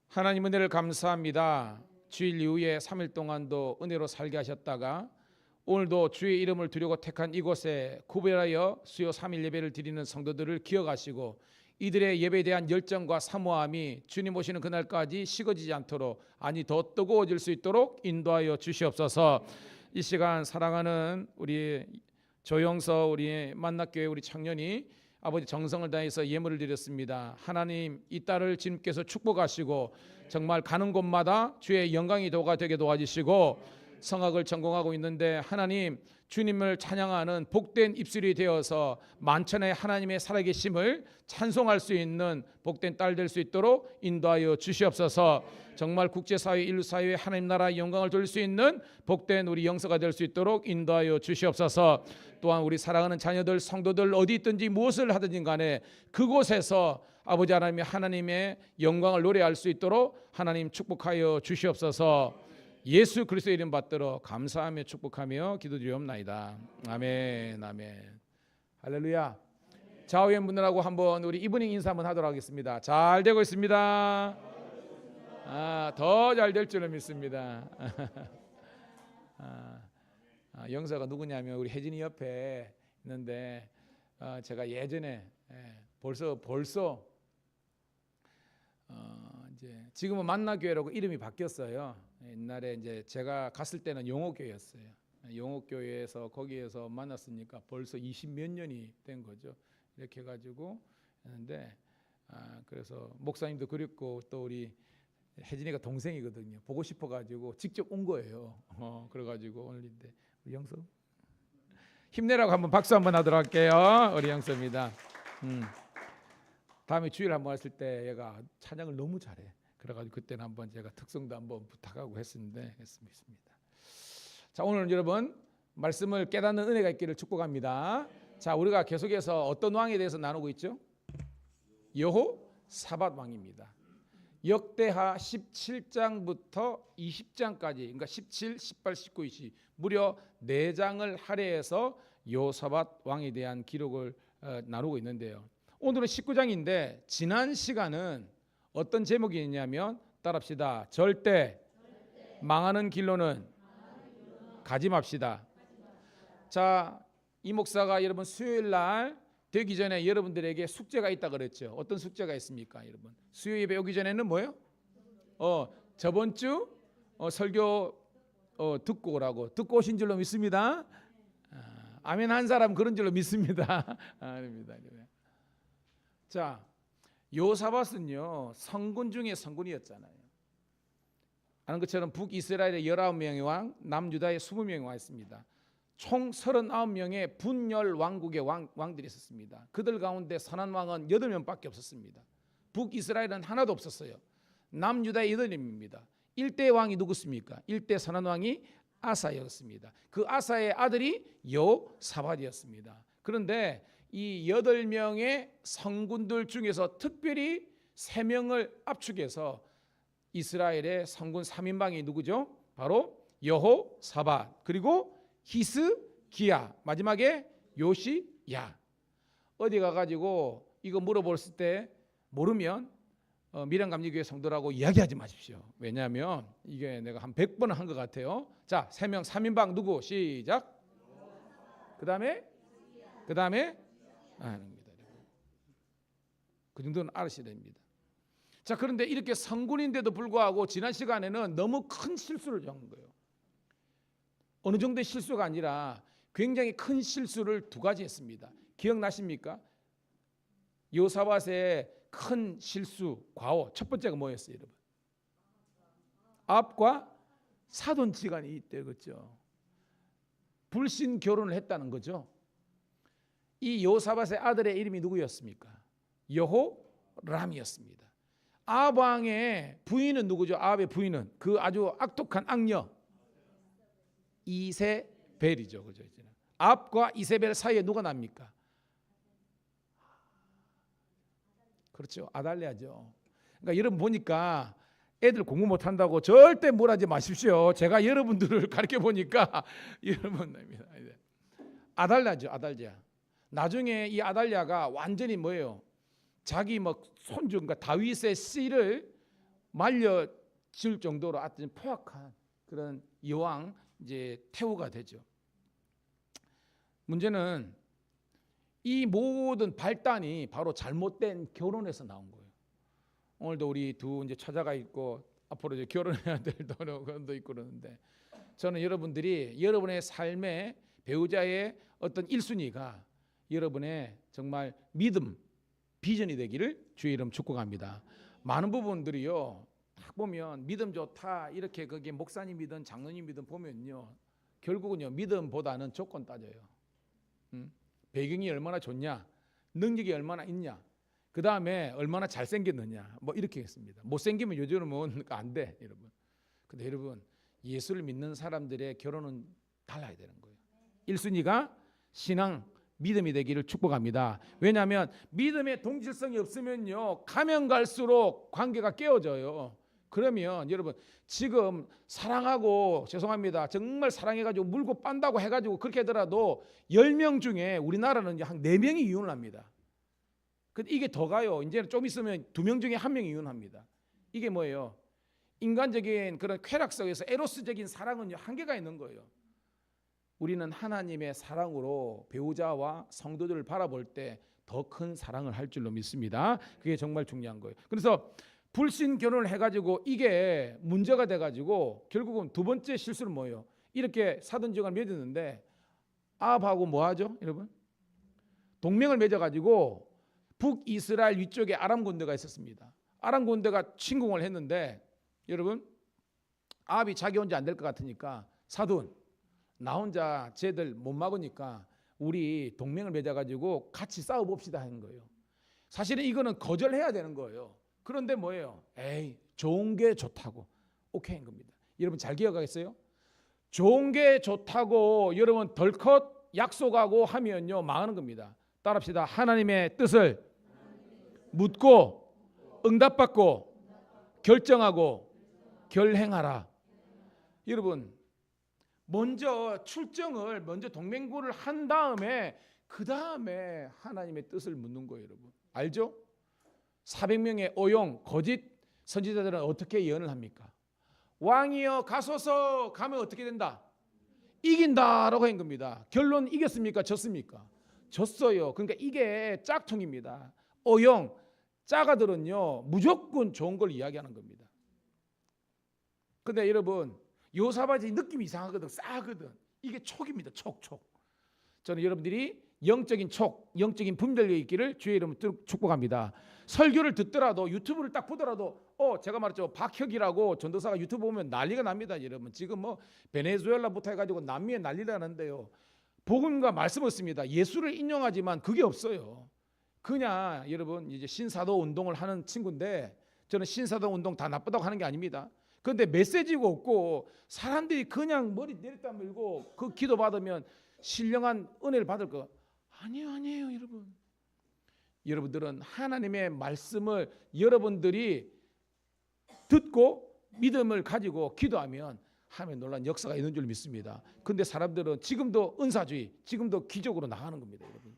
하나님 은혜를 감사합니다. 주일 이후에 3일 동안도 은혜로 살게 하셨다가 오늘도 주의 이름을 두려고 택한 이곳에 구별하여 수요 3일 예배를 드리는 성도들을 기억하시고 이들의 예배에 대한 열정과 사모함이 주님 오시는 그날까지 식어지지 않도록, 아니 더 뜨거워질 수 있도록 인도하여 주시옵소서. 이 시간 사랑하는 우리 조영서 우리 만납교회 우리 청년이 아버지 정성을 다해서 예물을 드렸습니다. 하나님 이 딸을 주님께서 축복하시고 정말 가는 곳마다 주의 영광이 도가 되게 도와주시고 성악을 전공하고 있는데 하나님 주님을 찬양하는 복된 입술이 되어서 만천의 하나님의 살아계심을 찬송할 수 있는 복된 딸 될 수 있도록 인도하여 주시옵소서. 정말 국제사회 인류사회에 하나님 나라의 영광을 돌릴 수 있는 복된 우리 영서가 될 수 있도록 인도하여 주시옵소서. 또한 우리 사랑하는 자녀들 성도들 어디 있든지 무엇을 하든지 간에 그곳에서 아버지 하나님의 영광을 노래할 수 있도록 하나님 축복하여 주시옵소서. 예수 그리스도의 이름 받들어 감사하며 축복하며 기도드리옵나이다. 아멘. 아멘. 할렐루야. 좌우의 분들하고 한번 우리 이브닝 인사 한번 하도록 하겠습니다. 잘 되고 있습니다. 더 잘 될 줄을 믿습니다. 영서가 누구냐면 우리 혜진이 옆에 있는데 제가 예전에 벌써 이제 지금은 만나교회라고 이름이 바뀌었어요. 옛날에 이제 제가 갔을 때는 용호교회였어요. 용호교회에서 거기에서 만났으니까 벌써 20몇 년이 된 거죠. 이렇게 해가지고 했는데 그래서 목사님도 그립고 또 우리 혜진이가 동생이거든요. 보고 싶어가지고 직접 온 거예요. 그래가지고 오늘인데 우리 영서 힘내라고 한번 박수 한번 하도록 할게요. 우리 영서입니다. 다음에 주일 한번 왔을 때 얘가 찬양을 너무 잘해. 그래가지고 그때는 한번 제가 특성도 한번 부탁하고 했었는데 했습니다. 자, 오늘 여러분 말씀을 깨닫는 은혜가 있기를 축복합니다. 자, 우리가 계속해서 어떤 왕에 대해서 나누고 있죠? 여호사밧 왕입니다. 역대하 17장부터 20장까지, 그러니까 17, 18, 19, 20 무려 4장을 할애해서 여호사밧 왕에 대한 기록을 나누고 있는데요. 오늘은 19장인데 지난 시간은 어떤 제목이 있냐면 따라합시다. 절대 망하는 길로는 가지 맙시다. 자, 이 목사가 여러분 수요일 날 되기 전에 여러분들에게 숙제가 있다 그랬죠. 어떤 숙제가 있습니까, 여러분? 수요 예배 오기 전에는 뭐예요? 저번 주 설교 듣고 오라고. 듣고 오신 줄로 믿습니다. 아멘 한 사람 그런 줄로 믿습니다. 아닙니다. 자, 여호사밧은요 성군 중에 성군이었잖아요. 아는 것처럼 북이스라엘의 19명의 왕, 남유다의 20명의 왕이 있습니다. 총 39명의 분열 왕국의 왕들이 있었습니다. 그들 가운데 선한 왕은 8명밖에 없었습니다. 북이스라엘은 하나도 없었어요. 남유다의 8명입니다. 1대 왕이 누구습니까? 1대 선한 왕이 아사였습니다. 그 아사의 아들이 여호사밧이었습니다. 그런데 이 8명의 성군들 중에서 특별히 3명을 압축해서 이스라엘의 성군 3인방이 누구죠? 바로 여호사밧, 그리고 히스기야, 마지막에 요시야. 어디 가가지고 이거 물어봤을 때 모르면 미량감리교회 성도라고 이야기하지 마십시오. 왜냐하면 이게 내가 한 100번은 한 것 같아요. 자, 3명 3인방 누구? 시작. 그 다음에 아닙니다. 그 정도는 알으셔야 됩니다. 자, 그런데 이렇게 성군인데도 불구하고 지난 시간에는 너무 큰 실수를 한 거예요. 어느 정도의 실수가 아니라 굉장히 큰 실수를 2가지 했습니다. 기억나십니까? 여호사밧의 큰 실수, 과오. 첫 번째가 뭐였어요, 여러분? 아합과 사돈지간이 있대, 그렇죠? 불신 결혼을 했다는 거죠. 이 여호사밧의 아들의 이름이 누구였습니까? 여호람이었습니다. 아합 왕의 부인은 누구죠? 아합의 부인은 그 아주 악독한 악녀 이세벨이죠, 그죠? 아합과 이세벨 사이에 누가 납니까? 그렇죠, 아달랴죠. 그러니까 여러분 보니까 애들 공부 못한다고 절대 뭘하지 마십시오. 제가 여러분들을 가르쳐 보니까 여러분 아달랴죠, 아달랴. 나중에 이 아달랴가 완전히 뭐예요? 자기 손주, 그러니까 다윗의 씨를 말려줄 정도로 아주 포악한 그런 여왕 이제 태후가 되죠. 문제는 이 모든 발단이 바로 잘못된 결혼에서 나온 거예요. 오늘도 우리 이제 처자가 있고 앞으로 이제 결혼해야 될 돈도 있고 그러는데 저는 여러분들이 여러분의 삶의 배우자의 어떤 1순위가 여러분의 정말 믿음, 비전이 되기를 주의 이름 축복합니다. 많은 부분들이요 딱 보면 믿음 좋다 이렇게 거기에 목사님이든 장로님이든 보면요 결국은요 믿음보다는 조건 따져요. 배경이 얼마나 좋냐, 능력이 얼마나 있냐, 그 다음에 얼마나 잘생겼느냐, 뭐 이렇게 했습니다. 못생기면 요즘은 안 돼, 여러분. 근데 여러분 예수를 믿는 사람들의 결혼은 달라야 되는 거예요. 1순위가 신앙, 믿음이 되기를 축복합니다. 왜냐하면 믿음의 동질성이 없으면요 가면 갈수록 관계가 깨어져요. 그러면 여러분 지금 사랑하고 죄송합니다 정말 사랑해가지고 물고 빤다고 해가지고 그렇게 하더라도 10명 중에 우리나라는 한 4명이 이혼을 합니다. 근데 이게 더 가요. 이제는 좀 있으면 2명 중에 1명이 이혼합니다. 이게 뭐예요? 인간적인 그런 쾌락 속에서 에로스적인 사랑은 한계가 있는 거예요. 우리는 하나님의 사랑으로 배우자와 성도들을 바라볼 때 더 큰 사랑을 할 줄로 믿습니다. 그게 정말 중요한 거예요. 그래서 불신 결혼을 해가지고 이게 문제가 돼가지고 결국은 2번째 실수는 뭐예요? 이렇게 사돈지간을 맺었는데 아합하고 뭐 하죠, 여러분? 동맹을 맺어가지고 북이스라엘 위쪽에 아람 군대가 있었습니다. 아람 군대가 침공을 했는데 여러분 아합이 자기 혼자 안 될 것 같으니까 사돈 나 혼자 쟤들 못 막으니까 우리 동맹을 맺어가지고 같이 싸워봅시다 하는 거예요. 사실은 이거는 거절해야 되는 거예요. 그런데 뭐예요? 에이 좋은 게 좋다고 오케이 한 겁니다. 여러분 잘 기억하겠어요? 좋은 게 좋다고 여러분 덜컥 약속하고 하면요 망하는 겁니다. 따라합시다. 하나님의 뜻을 묻고 응답받고 결정하고 결행하라. 여러분 먼저 출정을 먼저 동맹구를 한 다음에 그 다음에 하나님의 뜻을 묻는 거예요. 여러분 알죠? 400명의 오용 거짓 선지자들은 어떻게 예언을 합니까? 왕이여 가소서 가면 어떻게 된다? 이긴다라고 한 겁니다. 결론 이겼습니까? 졌습니까? 졌어요. 그러니까 이게 짝퉁입니다. 오용 짜가들은요 무조건 좋은 걸 이야기하는 겁니다. 근데 여러분 요사밭이 느낌이 이상하거든. 싸거든. 이게 촉입니다. 촉. 저는 여러분들이 영적인 촉, 영적인 분별력 있기를 주의 이름으로 축복합니다. 설교를 듣더라도 유튜브를 딱 보더라도 제가 말했죠. 박혁이라고 전도사가 유튜브 보면 난리가 납니다. 여러분 지금 뭐 베네수엘라부터 해가지고 남미에 난리가 나는데요. 복음과 말씀 없습니다. 예수를 인용하지만 그게 없어요. 그냥 여러분 이제 신사도 운동을 하는 친구인데 저는 신사도 운동 다 나쁘다고 하는 게 아닙니다. 그런데 메시지가 없고 사람들이 그냥 머리 내렸다 밀고 그 기도 받으면 신령한 은혜를 받을 거 아니에요 여러분. 여러분들은 하나님의 말씀을 여러분들이 듣고 믿음을 가지고 기도하면 하나님의 놀라운 역사가 있는 줄 믿습니다. 그런데 사람들은 지금도 은사주의, 지금도 기적으로 나가는 겁니다 여러분.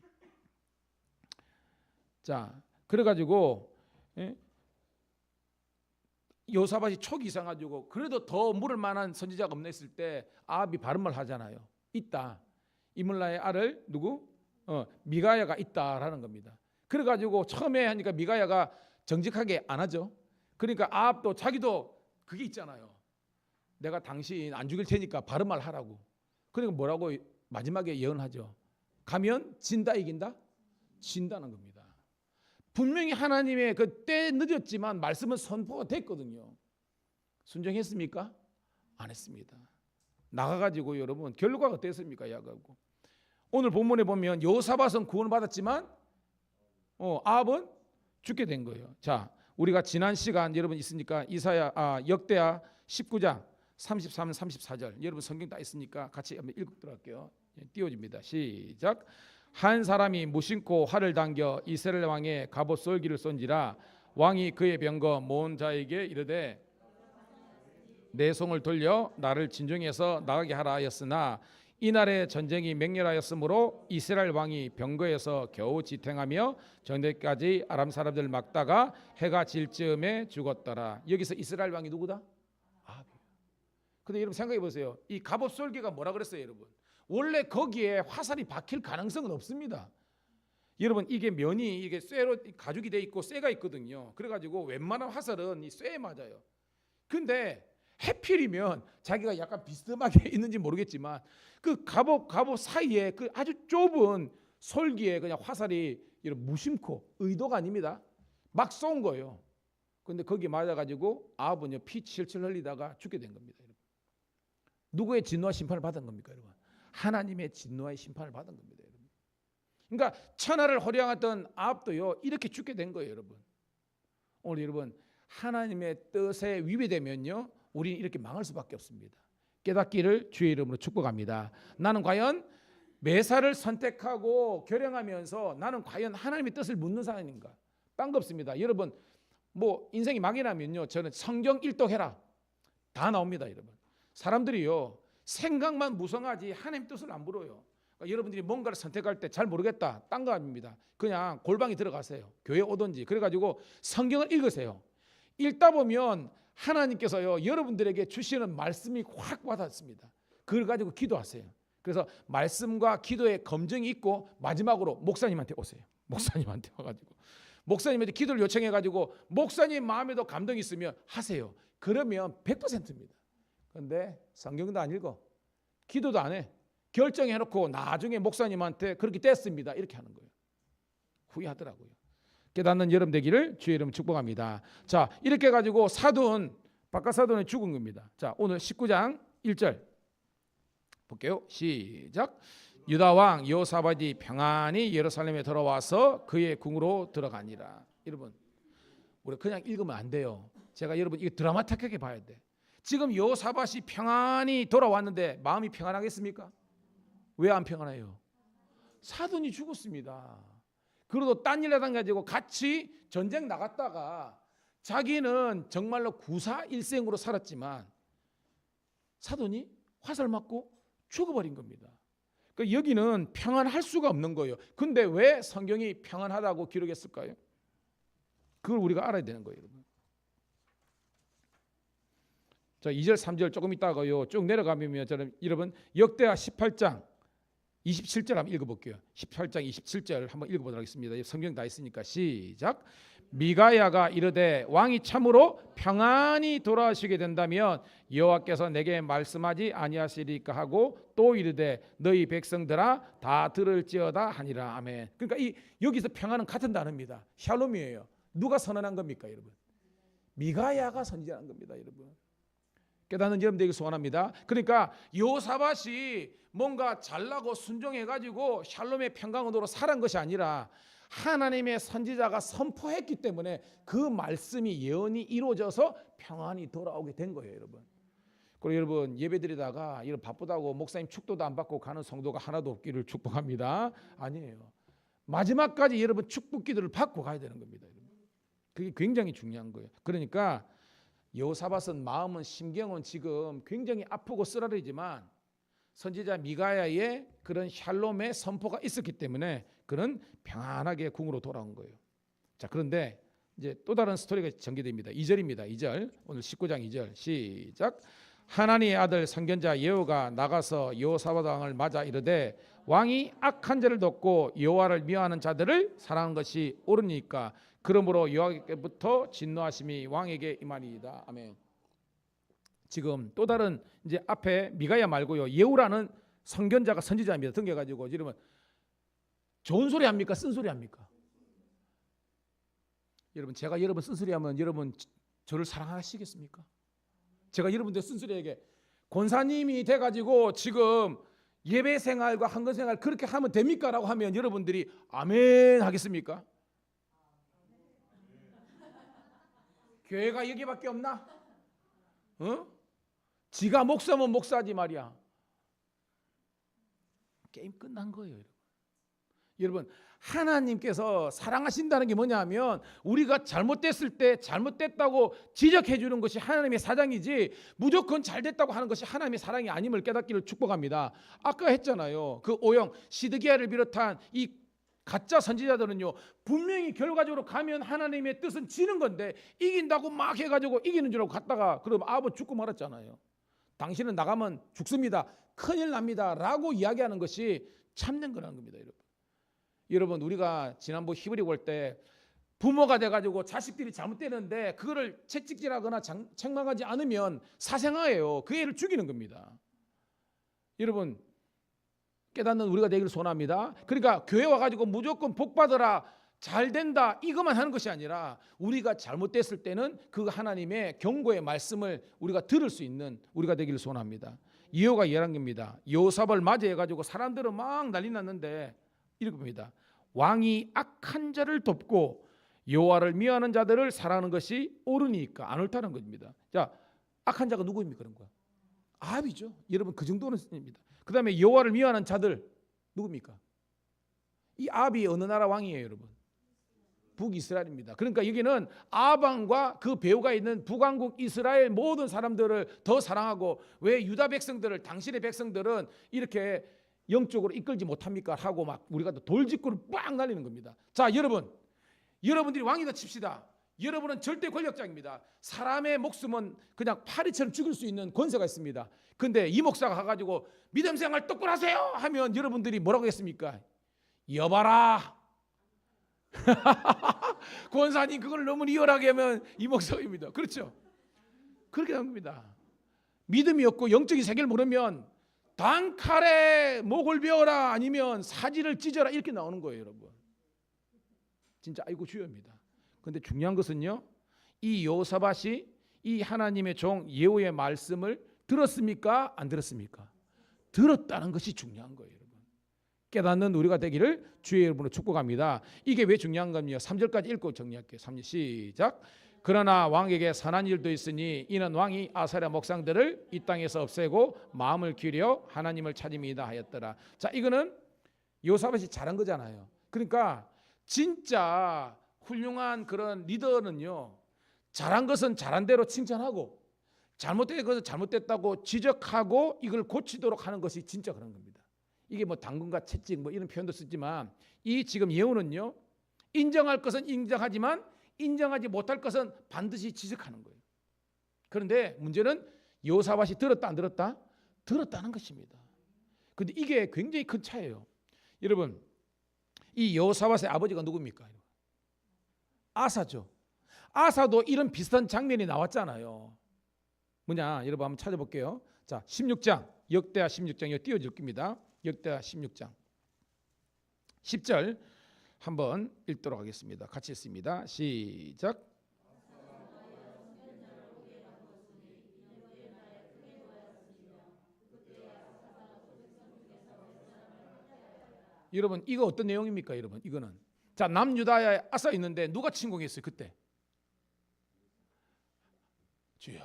자 그래가지고 요사밭이 촉이 이상가지고 그래도 더 물을 만한 선지자가 없나 했을 때 아합이 바른 말 하잖아요. 있다. 이물라의 알을 누구? 미가야가 있다라는 겁니다. 그래가지고 처음에 하니까 미가야가 정직하게 안 하죠. 그러니까 아합도 자기도 그게 있잖아요. 내가 당신 안 죽일 테니까 바른 말 하라고. 그러니까 뭐라고 마지막에 예언하죠. 가면 진다 이긴다? 진다는 겁니다. 분명히 하나님의 그 때 늦었지만 말씀은 선포가 됐거든요. 순종했습니까? 안 했습니다. 나가가지고 여러분 결과가 어땠습니까? 야가고 오늘 본문에 보면 여호사밧은 구원을 받았지만 아합은 죽게 된 거예요. 자 우리가 지난 시간 여러분 있으니까 역대하 19장 33, 34절 여러분 성경 다 있으니까 같이 한번 읽고 들어갈게요. 띄워집니다. 시작. 한 사람이 무심코 활을 당겨 이스라엘 왕의 갑옷 쏠기를 쏜지라 왕이 그의 병거 모은 자에게 이르되 내 손을 돌려 나를 진중해서 나가게 하라 하였으나 이날에 전쟁이 맹렬하였으므로 이스라엘 왕이 병거에서 겨우 지탱하며 저녁까지 아람 사람들 막다가 해가 질 즈음에 죽었더라. 여기서 이스라엘 왕이 누구다? 아합이에요. 근데 여러분 생각해 보세요. 이 갑옷 쏠기가 뭐라 그랬어요 여러분? 원래 거기에 화살이 박힐 가능성은 없습니다. 여러분 이게 면이 이게 쇠로 가죽이 돼 있고 쇠가 있거든요. 그래가지고 웬만한 화살은 이 쇠에 맞아요. 근데 해필이면 자기가 약간 비스듬하게 있는지 모르겠지만 그 갑옷 사이에 그 아주 좁은 솔기에 그냥 화살이 이런 무심코 의도가 아닙니다. 막 쏜 거예요. 근데 거기에 맞아가지고 아합은 피 칠칠 흘리다가 죽게 된 겁니다. 여러분. 누구의 진노와 심판을 받은 겁니까 여러분? 하나님의 진노의 심판을 받은 겁니다, 여러분. 그러니까 천하를 호령했던 아합도요 이렇게 죽게 된 거예요, 여러분. 오늘 여러분 하나님의 뜻에 위배되면요 우리는 이렇게 망할 수밖에 없습니다. 깨닫기를 주의 이름으로 축복합니다. 나는 과연 매사를 선택하고 결행하면서 나는 과연 하나님의 뜻을 묻는 사람인가? 딴 거 없습니다. 여러분 뭐 인생이 망이 나면요 저는 성경 일독해라 다 나옵니다, 여러분. 사람들이요 생각만 무성하지 하나님 뜻을 안 물어요. 그러니까 여러분들이 뭔가를 선택할 때 잘 모르겠다 딴 거 아닙니다. 그냥 골방에 들어가세요. 교회 오든지 그래가지고 성경을 읽으세요. 읽다 보면 하나님께서요 여러분들에게 주시는 말씀이 확 와닿습니다. 그걸 가지고 기도하세요. 그래서 말씀과 기도의 검증이 있고 마지막으로 목사님한테 오세요. 목사님한테 와가지고 목사님한테 기도를 요청해가지고 목사님 마음에도 감동이 있으면 하세요. 그러면 100%입니다. 그런데 성경도 안 읽어 기도도 안 해 결정해놓고 나중에 목사님한테 그렇게 됐습니다 이렇게 하는 거예요. 후회하더라고요. 깨닫는 여러분 되기를 주의 이름 축복합니다. 자 이렇게 가지고 사돈 바카사돈이 죽은 겁니다. 자, 오늘 19장 1절 볼게요. 시작. 유다 왕 여호사밧이 평안히 예루살렘에 들어와서 그의 궁으로 들어가니라. 여러분, 우리 그냥 읽으면 안 돼요. 제가 여러분 이거 드라마틱하게 봐야 돼. 지금 여호사밧이 평안히 돌아왔는데 마음이 평안하겠습니까? 왜 안 평안해요? 사돈이 죽었습니다. 그래도 딴 일 하다 가지고 같이 전쟁 나갔다가 자기는 정말로 구사일생으로 살았지만 사돈이 화살 맞고 죽어버린 겁니다. 그러니까 여기는 평안할 수가 없는 거예요. 근데 왜 성경이 평안하다고 기록했을까요? 그걸 우리가 알아야 되는 거예요, 여러분. 자, 2절 3절 조금 있다가요 쭉 내려가면 여러분 역대하 18장 27절 한번 읽어볼게요. 18장 27절 한번 읽어보도록 하겠습니다. 성경 다 있으니까 시작. 미가야가 이르되 왕이 참으로 평안히 돌아오시게 된다면 여호와께서 내게 말씀하지 아니하시리까 하고 또 이르되 너희 백성들아 다 들을지어다 하니라. 아멘. 그러니까 여기서 평안은 같은 단어입니다. 샬롬이에요. 누가 선언한 겁니까, 여러분? 미가야가 선지자한 겁니다, 여러분. 깨닫는 여러분 되길 소원합니다. 그러니까 여호사밧이 뭔가 잘나고 순종해가지고 샬롬의 평강으로 살아간 것이 아니라 하나님의 선지자가 선포했기 때문에 그 말씀이 예언이 이루어져서 평안이 돌아오게 된 거예요, 여러분. 그리고 여러분 예배드리다가 이런 바쁘다고 목사님 축도도 안 받고 가는 성도가 하나도 없기를 축복합니다. 아니에요. 마지막까지 여러분 축복기도를 받고 가야 되는 겁니다, 여러분. 그게 굉장히 중요한 거예요. 그러니까 여호사밧은 마음은 심경은 지금 굉장히 아프고 쓰라리지만 선지자 미가야의 그런 샬롬의 선포가 있었기 때문에 그는 평안하게 궁으로 돌아온 거예요. 자, 그런데 이제 또 다른 스토리가 전개됩니다. 2절입니다. 2절. 오늘 19장 2절 시작. 하나님의 아들 선견자 예후가 나가서 여호사밧 왕을 맞아 이르되 왕이 악한 자를 돕고 여호와를 미워하는 자들을 사랑하는 것이 옳으니까 그러므로 여호와께부터 진노하심이 왕에게 임하리이다. 아멘. 지금 또 다른 이제 앞에 미가야 말고요 예후라는 선견자가 선지자입니다. 등겨가지고 이러면 좋은 소리 합니까? 쓴 소리 합니까? 여러분 제가 여러분 쓴소리하면 여러분 저를 사랑하시겠습니까? 제가 여러분들 쓴소리에게 권사님이 돼가지고 지금 예배 생활과 헌금 생활 그렇게 하면 됩니까? 라고 하면 여러분들이 아멘 하겠습니까? 교회가 여기밖에 없나? 지가 목사면 목사지 말이야. 게임 끝난 거예요, 여러분. 여러분 하나님께서 사랑하신다는 게 뭐냐면 우리가 잘못됐을 때 잘못됐다고 지적해 주는 것이 하나님의 사랑이지 무조건 잘됐다고 하는 것이 하나님의 사랑이 아님을 깨닫기를 축복합니다. 아까 했잖아요. 그 오영 시드기야를 비롯한 이 가짜 선지자들은요 분명히 결과적으로 가면 하나님의 뜻은 지는 건데 이긴다고 막 해가지고 이기는 줄 알고 갔다가 그럼 아버 죽고 말았잖아요. 당신은 나가면 죽습니다. 큰일 납니다. 라고 이야기하는 것이 참는 거라는 겁니다, 여러분. 여러분 우리가 지난번 히브리 볼 때 부모가 돼가지고 자식들이 잘못되는데 그거를 채찍질하거나 책망하지 않으면 사생아예요. 그 애를 죽이는 겁니다. 여러분 깨닫는 우리가 되기를 소원합니다. 그러니까 교회 와가지고 무조건 복 받으라 잘 된다 이것만 하는 것이 아니라 우리가 잘못됐을 때는 그 하나님의 경고의 말씀을 우리가 들을 수 있는 우리가 되기를 소원합니다. 예후가 11개입니다. 여호사밧을 맞이해가지고 사람들은 막 난리 났는데 읽어봅니다. 왕이 악한 자를 돕고 여호와를 미워하는 자들을 사랑하는 것이 옳으니까 안 옳다는 겁니다. 자, 악한 자가 누구입니까? 그런 거야. 아합이죠. 여러분 그 정도는 입니다. 그 다음에 여호와를 미워하는 자들 누굽니까? 이 아합이 어느 나라 왕이에요, 여러분? 북이스라엘입니다. 그러니까 여기는 아합 왕과 그 배후가 있는 북왕국 이스라엘 모든 사람들을 더 사랑하고 왜 유다 백성들을 당신의 백성들은 이렇게 영적으로 이끌지 못합니까? 하고 막 우리가 돌직구를 빡 날리는 겁니다. 자, 여러분들이 왕이다 칩시다. 여러분은 절대 권력자입니다. 사람의 목숨은 그냥 파리처럼 죽일 수 있는 권세가 있습니다. 근데 이 목사가 가가지고 믿음 생활 똑바로 하세요 하면 여러분들이 뭐라고 했습니까? 여봐라. 권사님 그걸 너무 리얼하게 하면 이 목사입니다. 그렇죠? 그렇게 하는 겁니다. 믿음이 없고 영적인 세계를 모르면 단칼에 목을 베어라 아니면 사지를 찢어라 이렇게 나오는 거예요, 여러분. 진짜 아이고 주여입니다. 그런데 중요한 것은요, 이 여호사밧이 이 하나님의 종 예후의 말씀을 들었습니까? 안 들었습니까? 들었다는 것이 중요한 거예요, 여러분. 깨닫는 우리가 되기를 주의 이름으로 축복합니다. 이게 왜 중요한 겁니까? 3절까지 읽고 정리할게요. 3절 시작. 그러나 왕에게 선한 일도 있으니 이는 왕이 아사랴 목상들을 이 땅에서 없애고 마음을 기울여 하나님을 찾음이다 하였더라. 자, 이거는 여호사밧이 잘한 거잖아요. 그러니까 진짜 훌륭한 그런 리더는요, 잘한 것은 잘한 대로 칭찬하고 잘못된 것은 잘못됐다고 지적하고 이걸 고치도록 하는 것이 진짜 그런 겁니다. 이게 뭐 당근과 채찍 뭐 이런 표현도 쓰지만 이 지금 예후는요, 인정할 것은 인정하지만 인정하지 못할 것은 반드시 지적하는 거예요. 그런데 문제는 여호사밧이 들었다 안 들었다? 들었다는 것입니다. 그런데 이게 굉장히 큰 차이예요. 여러분, 이 여호사밧의 아버지가 누굽니까? 아사죠. 아사도 이런 비슷한 장면이 나왔잖아요. 뭐냐, 여러분 한번 찾아볼게요. 자, 16장, 역대하 16장, 이거 띄워줄 겁니다. 역대하 16장 10절 한번 읽도록 하겠습니다. 같이 읽습니다. 시작. 여러분, 이거 어떤 내용입니까? 여러분, 이거는 자, 남유다에 아사 있는데 누가 침공했어요 그때? 주여.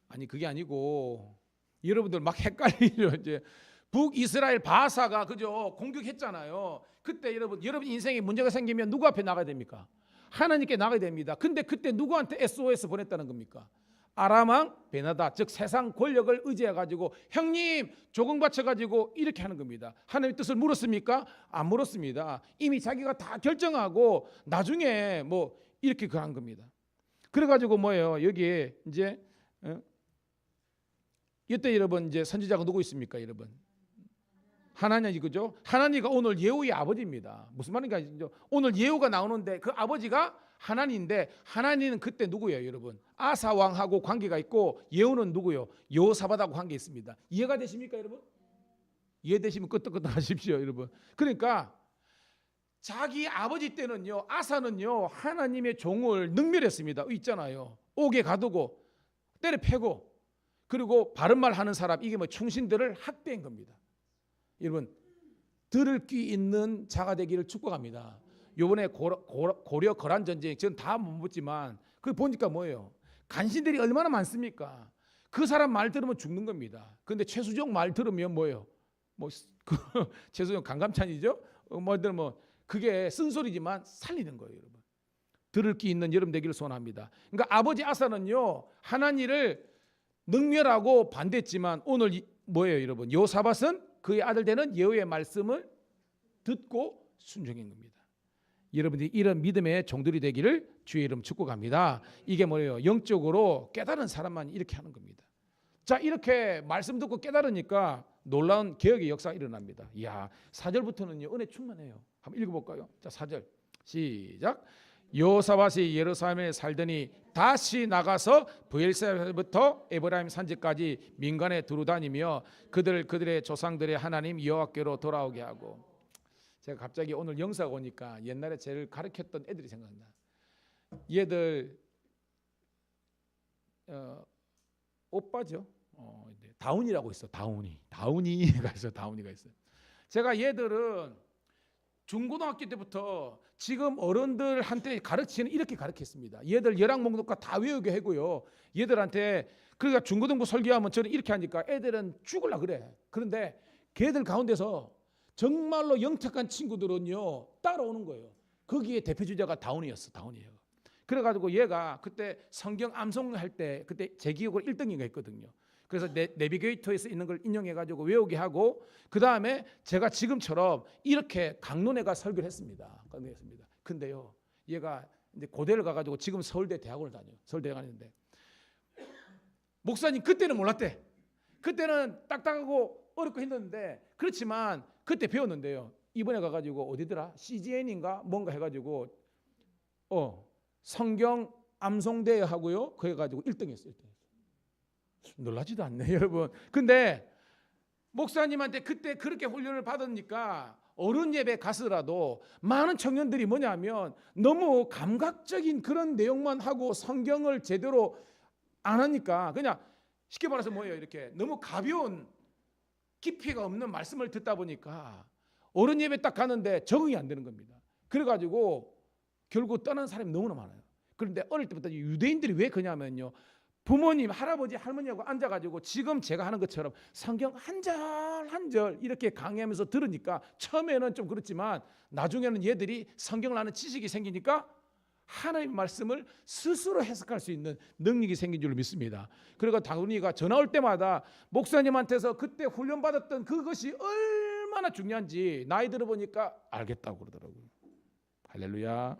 아니, 그게 아니고 여러분들 막 헷갈리죠. 이제 북이스라엘 바사가 그죠 공격했잖아요. 그때 여러분 인생에 문제가 생기면 누구 앞에 나가야 됩니까? 하나님께 나가야 됩니다. 근데 그때 누구한테 SOS 보냈다는 겁니까? 아람왕 베나다, 즉 세상 권력을 의지해 가지고 형님 조공 바쳐 가지고 이렇게 하는 겁니다. 하나님의 뜻을 물었습니까? 안 물었습니다. 이미 자기가 다 결정하고 나중에 뭐 이렇게 그한 겁니다. 그래 가지고 뭐예요? 여기에 이제 이때 여러분 이제 선지자가 누구 있습니까, 여러분? 하나니, 그죠? 하나니가 오늘 예후의 아버지입니다. 무슨 말인가? 오늘 예후가 나오는데 그 아버지가 하나니인데 하나니는 그때 누구예요, 여러분? 아사 왕하고 관계가 있고 예후는 누구요? 여호사밧하고 관계 있습니다. 이해가 되십니까, 여러분? 이해되시면 끄떡끄떡 하십시오, 여러분. 그러니까 자기 아버지 때는요, 아사는요 하나님의 종을 능멸했습니다. 있잖아요. 옥에 가두고 때려 패고 그리고 바른 말 하는 사람, 이게 뭐 충신들을 학대한 겁니다. 여러분, 들을 귀 있는 자가 되기를 축복합니다. 요번에 고려 거란 전쟁 저는 다 못 봤지만 그 보니까 뭐예요? 간신들이 얼마나 많습니까? 그 사람 말 들으면 죽는 겁니다. 그런데 최수종 말 들으면 뭐예요? 최수종 강감찬이죠? 뭐 그게 쓴소리지만 살리는 거예요, 여러분. 들을 귀 있는 여러분 되기를 소원합니다. 그러니까 아버지 아사는요 하나님을 능멸하고 반대했지만 오늘 뭐예요, 여러분? 여호사밧은 그의 아들 되는 예후의 말씀을 듣고 순종한 겁니다. 여러분들이 이런 믿음의 종들이 되기를 주의 이름 축복합니다. 이게 뭐예요? 영적으로 깨달은 사람만 이렇게 하는 겁니다. 자, 이렇게 말씀 듣고 깨달으니까 놀라운 개혁의 역사가 일어납니다. 이야, 4절부터는요 은혜 충만해요. 한번 읽어볼까요? 자, 4절 시작. 여호사밧이 예루살렘에 살더니 다시 나가서 브엘세바부터 에브라임 산지까지 민간에 두루다니며 그들의 조상들의 하나님 여호와께로 돌아오게 하고. 제가 갑자기 오늘 영사가 오니까 옛날에 제일 가르쳤던 애들이 생각나. 얘들 오빠죠. 다운이라고 있어. 다운이가 있어. 제가 얘들은 중고등학교 때부터 지금 어른들한테 가르치는 이렇게 가르쳤습니다. 얘들 열학 목록과 다 외우게 하고요. 얘들한테 그러니까 중고등부 설교하면 저는 이렇게 하니까 애들은 죽을라 그래. 그런데 걔들 가운데서 정말로 영특한 친구들은요 따라오는 거예요. 거기에 대표 주자가 다운이에요. 그래가지고 얘가 그때 성경 암송할 때 그때 제 기억으로 1등인가 했거든요. 그래서 내비게이터에서 있는 걸 인용해가지고 외우게 하고 그 다음에 제가 지금처럼 이렇게 강론회가 설교를 했습니다. 근데요, 얘가 이제 고대를 가가지고 지금 서울대 대학원을 다녀요. 서울대 다니는데 목사님 그때는 몰랐대. 그때는 딱딱하고 어렵고 힘들었는데 그렇지만 그때 배웠는데요. 이번에 가가지고 어디더라? CGN인가 뭔가 해가지고 성경 암송대회 하고요. 그래 가지고 1등 했어요. 놀라지도 않네, 여러분. 근데 목사님한테 그때 그렇게 훈련을 받으니까 어른 예배 가서라도 많은 청년들이 뭐냐면 너무 감각적인 그런 내용만 하고 성경을 제대로 안 하니까 그냥 쉽게 말해서 뭐예요? 이렇게 너무 가벼운 깊이가 없는 말씀을 듣다 보니까 어른 예배 딱 가는데 적응이 안 되는 겁니다. 그래가지고 결국 떠나는 사람이 너무나 많아요. 그런데 어릴 때부터 유대인들이 왜 그러냐면요, 부모님, 할아버지, 할머니하고 앉아가지고 지금 제가 하는 것처럼 성경 한 절 한 절 이렇게 강의하면서 들으니까 처음에는 좀 그렇지만 나중에는 얘들이 성경을 아는 지식이 생기니까 하나님의 말씀을 스스로 해석할 수 있는 능력이 생긴 줄 믿습니다. 그리고 다운이가 전화 올 때마다 목사님한테서 그때 훈련받았던 그것이 얼마나 중요한지 나이 들어보니까 알겠다고 그러더라고요. 할렐루야.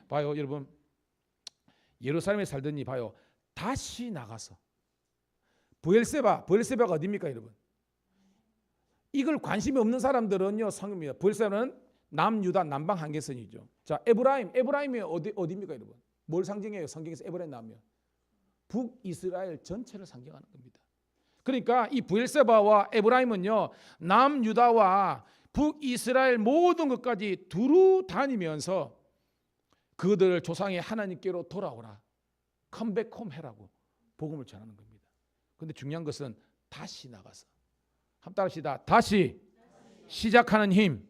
봐요 여러분, 예루살렘에 살더니 봐요, 다시 나가서 브엘세바가 어디입니까 여러분? 이걸 관심이 없는 사람들은요 성입니다. 브엘세바는 남유다 남방 한계선이죠. 자, 에브라임이 어디입니까 여러분? 뭘 상징해요? 성경에서 에브라임 나오면 북이스라엘 전체를 상징하는 겁니다. 그러니까 이 브엘세바와 에브라임은요 남유다와 북이스라엘 모든 것까지 두루 다니면서 그들을 조상의 하나님께로 돌아오라, 컴백홈 해라고 복음을 전하는 겁니다. 그런데 중요한 것은 다시 나가서, 한번 따라합시다. 다시 시작하는 힘.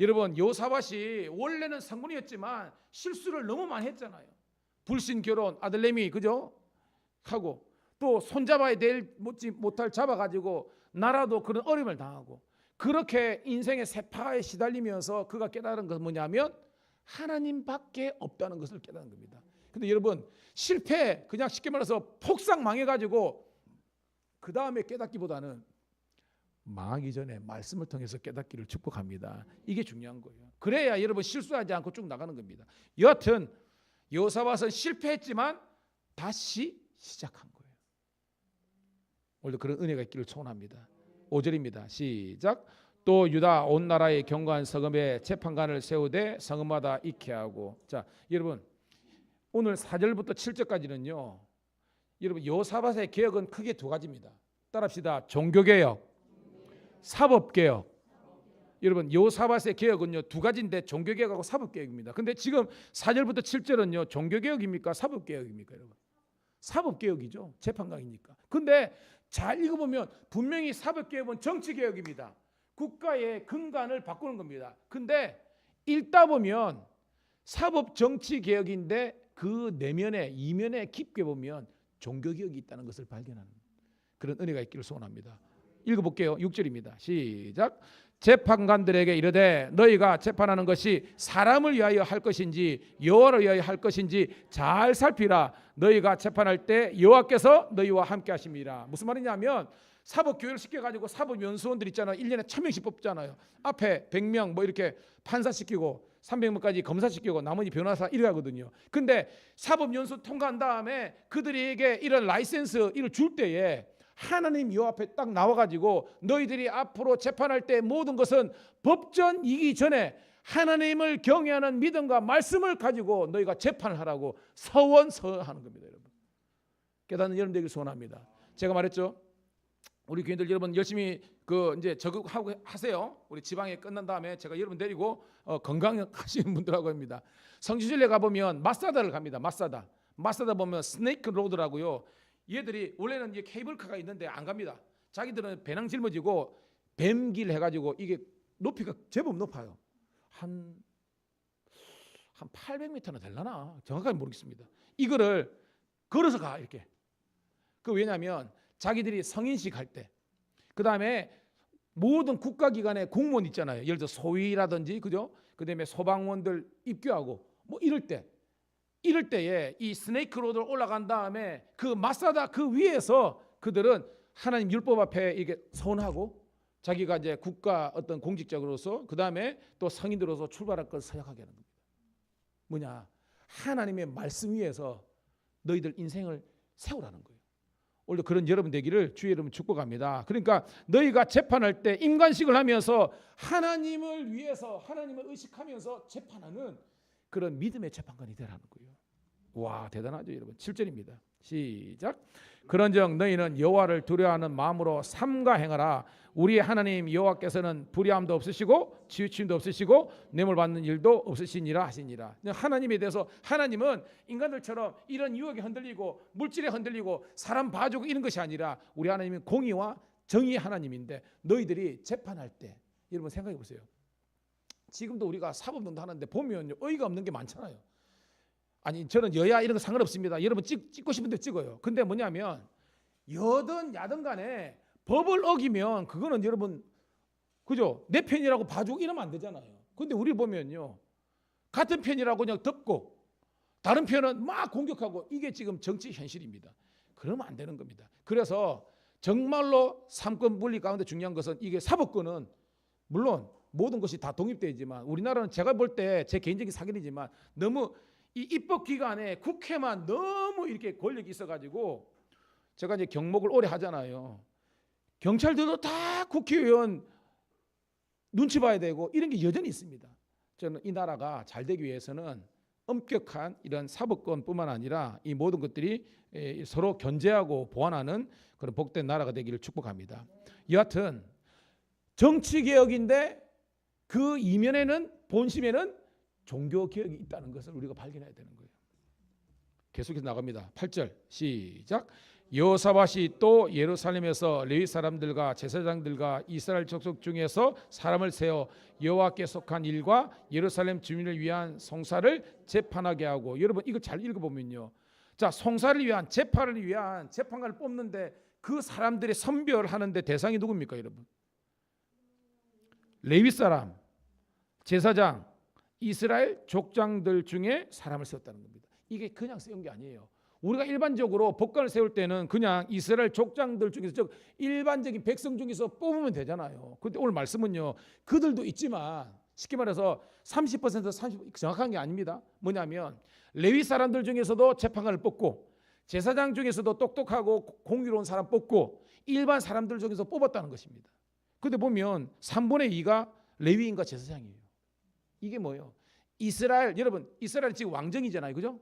여러분, 요사밧이 원래는 성군이었지만 실수를 너무 많이 했잖아요. 불신 결혼, 아들내미 그죠? 하고 또 손잡아야 될 못할 잡아가지고 나라도 그런 어려움을 당하고, 그렇게 인생의 세파에 시달리면서 그가 깨달은 것은 뭐냐면 하나님밖에 없다는 것을 깨달은 겁니다. 근데 여러분, 실패, 그냥 쉽게 말해서 폭삭 망해가지고 그 다음에 깨닫기보다는 망하기 전에 말씀을 통해서 깨닫기를 축복합니다. 이게 중요한 거예요. 그래야 여러분 실수하지 않고 쭉 나가는 겁니다. 여하튼 여호사밧은 실패했지만 다시 시작한 거예요. 오늘도 그런 은혜가 있기를 소원합니다. 5절입니다. 시작. 또 유다 온 나라의 경관 서금에 재판관을 세우되 서금마다 익게 하고. 자, 여러분 오늘 4절부터 7절까지는요 여러분 여호사밧의 개혁은 크게 두 가지입니다. 따라합시다. 종교개혁, 사법개혁. 여러분 여호사밧의 개혁은요 두 가지인데 종교개혁하고 사법개혁입니다. 근데 지금 4절부터 7절은요 종교개혁입니까? 사법개혁입니까? 여러분 사법개혁이죠. 재판관이니까. 근데 잘 읽어보면 분명히 사법개혁은 정치개혁입니다. 국가의 근간을 바꾸는 겁니다. 근데 읽다 보면 사법정치개혁인데 그 내면에 이면에 깊게 보면 종교개혁이 있다는 것을 발견하는 그런 은혜가 있기를 소원합니다. 읽어볼게요. 6절입니다. 시작. 재판관들에게 이르되 너희가 재판하는 것이 사람을 위하여 할 것인지 여호와를 위하여 할 것인지 잘 살피라. 너희가 재판할 때 여호와께서 너희와 함께 하심이라. 무슨 말이냐면 사법교육을 시켜가지고 사법연수원들 있잖아요. 1년에 1000명씩 뽑잖아요. 앞에 100명 뭐 이렇게 판사시키고 300명까지 검사시키고 나머지 변호사 이래 하거든요. 근데 사법연수 통과한 다음에 그들에게 이런 라이센스 이걸 줄 때에 하나님 요 앞에 딱 나와가지고 너희들이 앞으로 재판할 때 모든 것은 법전 이기 전에 하나님을 경외하는 믿음과 말씀을 가지고 너희가 재판을 하라고 서원서하는 겁니다. 여러분 깨닫는 여러분 되길 소원합니다. 제가 말했죠. 우리 교인들 여러분 열심히 이제 적응하고 하세요. 우리 지방에 끝난 다음에 제가 여러분 데리고 건강하시는 분들하고 합니다. 성지순례 가보면 마사다를 갑니다. 마사다 보면 스네이크 로드라고요. 얘들이 원래는 이제 케이블카가 있는데 안 갑니다. 자기들은 배낭 짊어지고 뱀길 해가지고 이게 높이가 제법 높아요. 한 800m나 되려나 정확하게 모르겠습니다. 이거를 걸어서 가 이렇게. 왜냐하면 자기들이 성인식 할 때, 그 다음에 모든 국가기관의 공무원 있잖아요. 예를 들어 소위라든지 그죠? 그 다음에 소방원들 입교하고 뭐 이럴 때에 이 스네이크 로드를 올라간 다음에 그 마사다 그 위에서 그들은 하나님 율법 앞에 이게 서원하고 자기가 이제 국가 어떤 공직자로서 그 다음에 또 성인들로서 출발할 것을 서약하게 하는 겁니다. 뭐냐? 하나님의 말씀 위에서 너희들 인생을 세우라는 거예요. 오늘도 그런 여러분 되기를 주의 이름으로 축복합니다. 그러니까 너희가 재판할 때 임관식을 하면서 하나님을 위해서 하나님을 의식하면서 재판하는 그런 믿음의 재판관이 되라는 거예요. 와 대단하죠 여러분. 7절입니다. 시작. 그런즉 너희는 여호와를 두려워하는 마음으로 삼가 행하라. 우리 하나님 여호와께서는 불의함도 없으시고 치우침도 없으시고 뇌물 받는 일도 없으시니라 하시니라. 하나님에 대해서 하나님은 인간들처럼 이런 유혹에 흔들리고 물질에 흔들리고 사람 봐주고 이런 것이 아니라 우리 하나님은 공의와 정의의 하나님인데 너희들이 재판할 때 여러분 생각해 보세요. 지금도 우리가 사법농단 하는데 보면 의의가 없는 게 많잖아요. 아니 저는 여야 이런 거 상관없습니다. 여러분 찍고 싶은데 찍어요. 근데 뭐냐면 여든 야든 간에 법을 어기면 그거는 여러분 그죠? 내 편이라고 봐주고 이러면 안 되잖아요. 근데 우리 보면요 같은 편이라고 그냥 덮고 다른 편은 막 공격하고 이게 지금 정치 현실입니다. 그러면 안 되는 겁니다. 그래서 정말로 삼권 분리 가운데 중요한 것은 이게 사법권은 물론 모든 것이 다 독립되어 있지만 우리나라는 제가 볼 때 제 개인적인 사견이지만 너무 이 입법기관에 국회만 너무 이렇게 권력이 있어가지고 제가 이제 경목을 오래 하잖아요. 경찰들도 다 국회의원 눈치 봐야 되고 이런 게 여전히 있습니다. 저는 이 나라가 잘 되기 위해서는 엄격한 이런 사법권뿐만 아니라 이 모든 것들이 서로 견제하고 보완하는 그런 복된 나라가 되기를 축복합니다. 여하튼 정치개혁인데 그 이면에는 본심에는 종교개혁이 있다는 것을 우리가 발견해야 되는 거예요. 계속해서 나갑니다. 8절 시작. 여호사밧이 또 예루살렘에서 레위 사람들과 제사장들과 이스라엘 족속 중에서 사람을 세워 여호와께 속한 일과 예루살렘 주민을 위한 송사를 재판하게 하고 여러분 이거 잘 읽어보면요. 자 송사를 위한 재판을 위한 재판관을 뽑는데 그 사람들의 선별하는데 대상이 누굽니까 여러분? 레위 사람, 제사장, 이스라엘 족장들 중에 사람을 세웠다는 겁니다. 이게 그냥 세운 게 아니에요. 우리가 일반적으로 법관을 세울 때는 그냥 이스라엘 족장들 중에서 즉 일반적인 백성 중에서 뽑으면 되잖아요. 그런데 오늘 말씀은요. 그들도 있지만 쉽게 말해서 30% 30% 정확한 게 아닙니다. 뭐냐면 레위 사람들 중에서도 재판관을 뽑고 제사장 중에서도 똑똑하고 공의로운 사람 뽑고 일반 사람들 중에서 뽑았다는 것입니다. 그런데 보면 3분의 2가 레위인과 제사장이에요. 이게 뭐예요? 이스라엘 여러분 이스라엘 지금 왕정이잖아요. 그죠?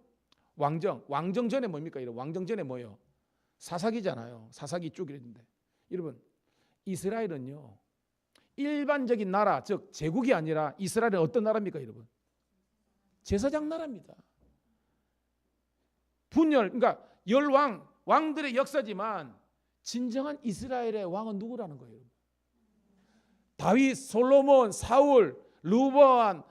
왕정 전에 뭡니까? 왕정 전에 뭐예요? 사사기잖아요. 사사기 쪽이랬는데 여러분 이스라엘은요 일반적인 나라 즉 제국이 아니라 이스라엘은 어떤 나라입니까 여러분? 제사장 나라입니다. 분열 그러니까 열왕 왕들의 역사지만 진정한 이스라엘의 왕은 누구라는 거예요? 다윗, 솔로몬, 사울, 르호보암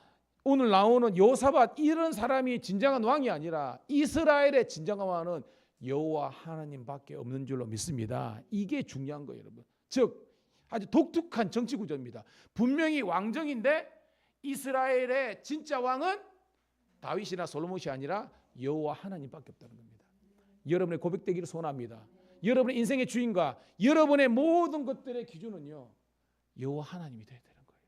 오늘 나오는 여호사밧 이런 사람이 진정한 왕이 아니라 이스라엘의 진정한 왕은 여호와 하나님밖에 없는 줄로 믿습니다. 이게 중요한 거예요, 여러분. 즉 아주 독특한 정치 구조입니다. 분명히 왕정인데 이스라엘의 진짜 왕은 다윗이나 솔로몬이 아니라 여호와 하나님밖에 없다는 겁니다. 여러분의 고백되기를 소원합니다. 여러분의 인생의 주인과 여러분의 모든 것들의 기준은요 여호와 하나님이 되어야 되는 거예요.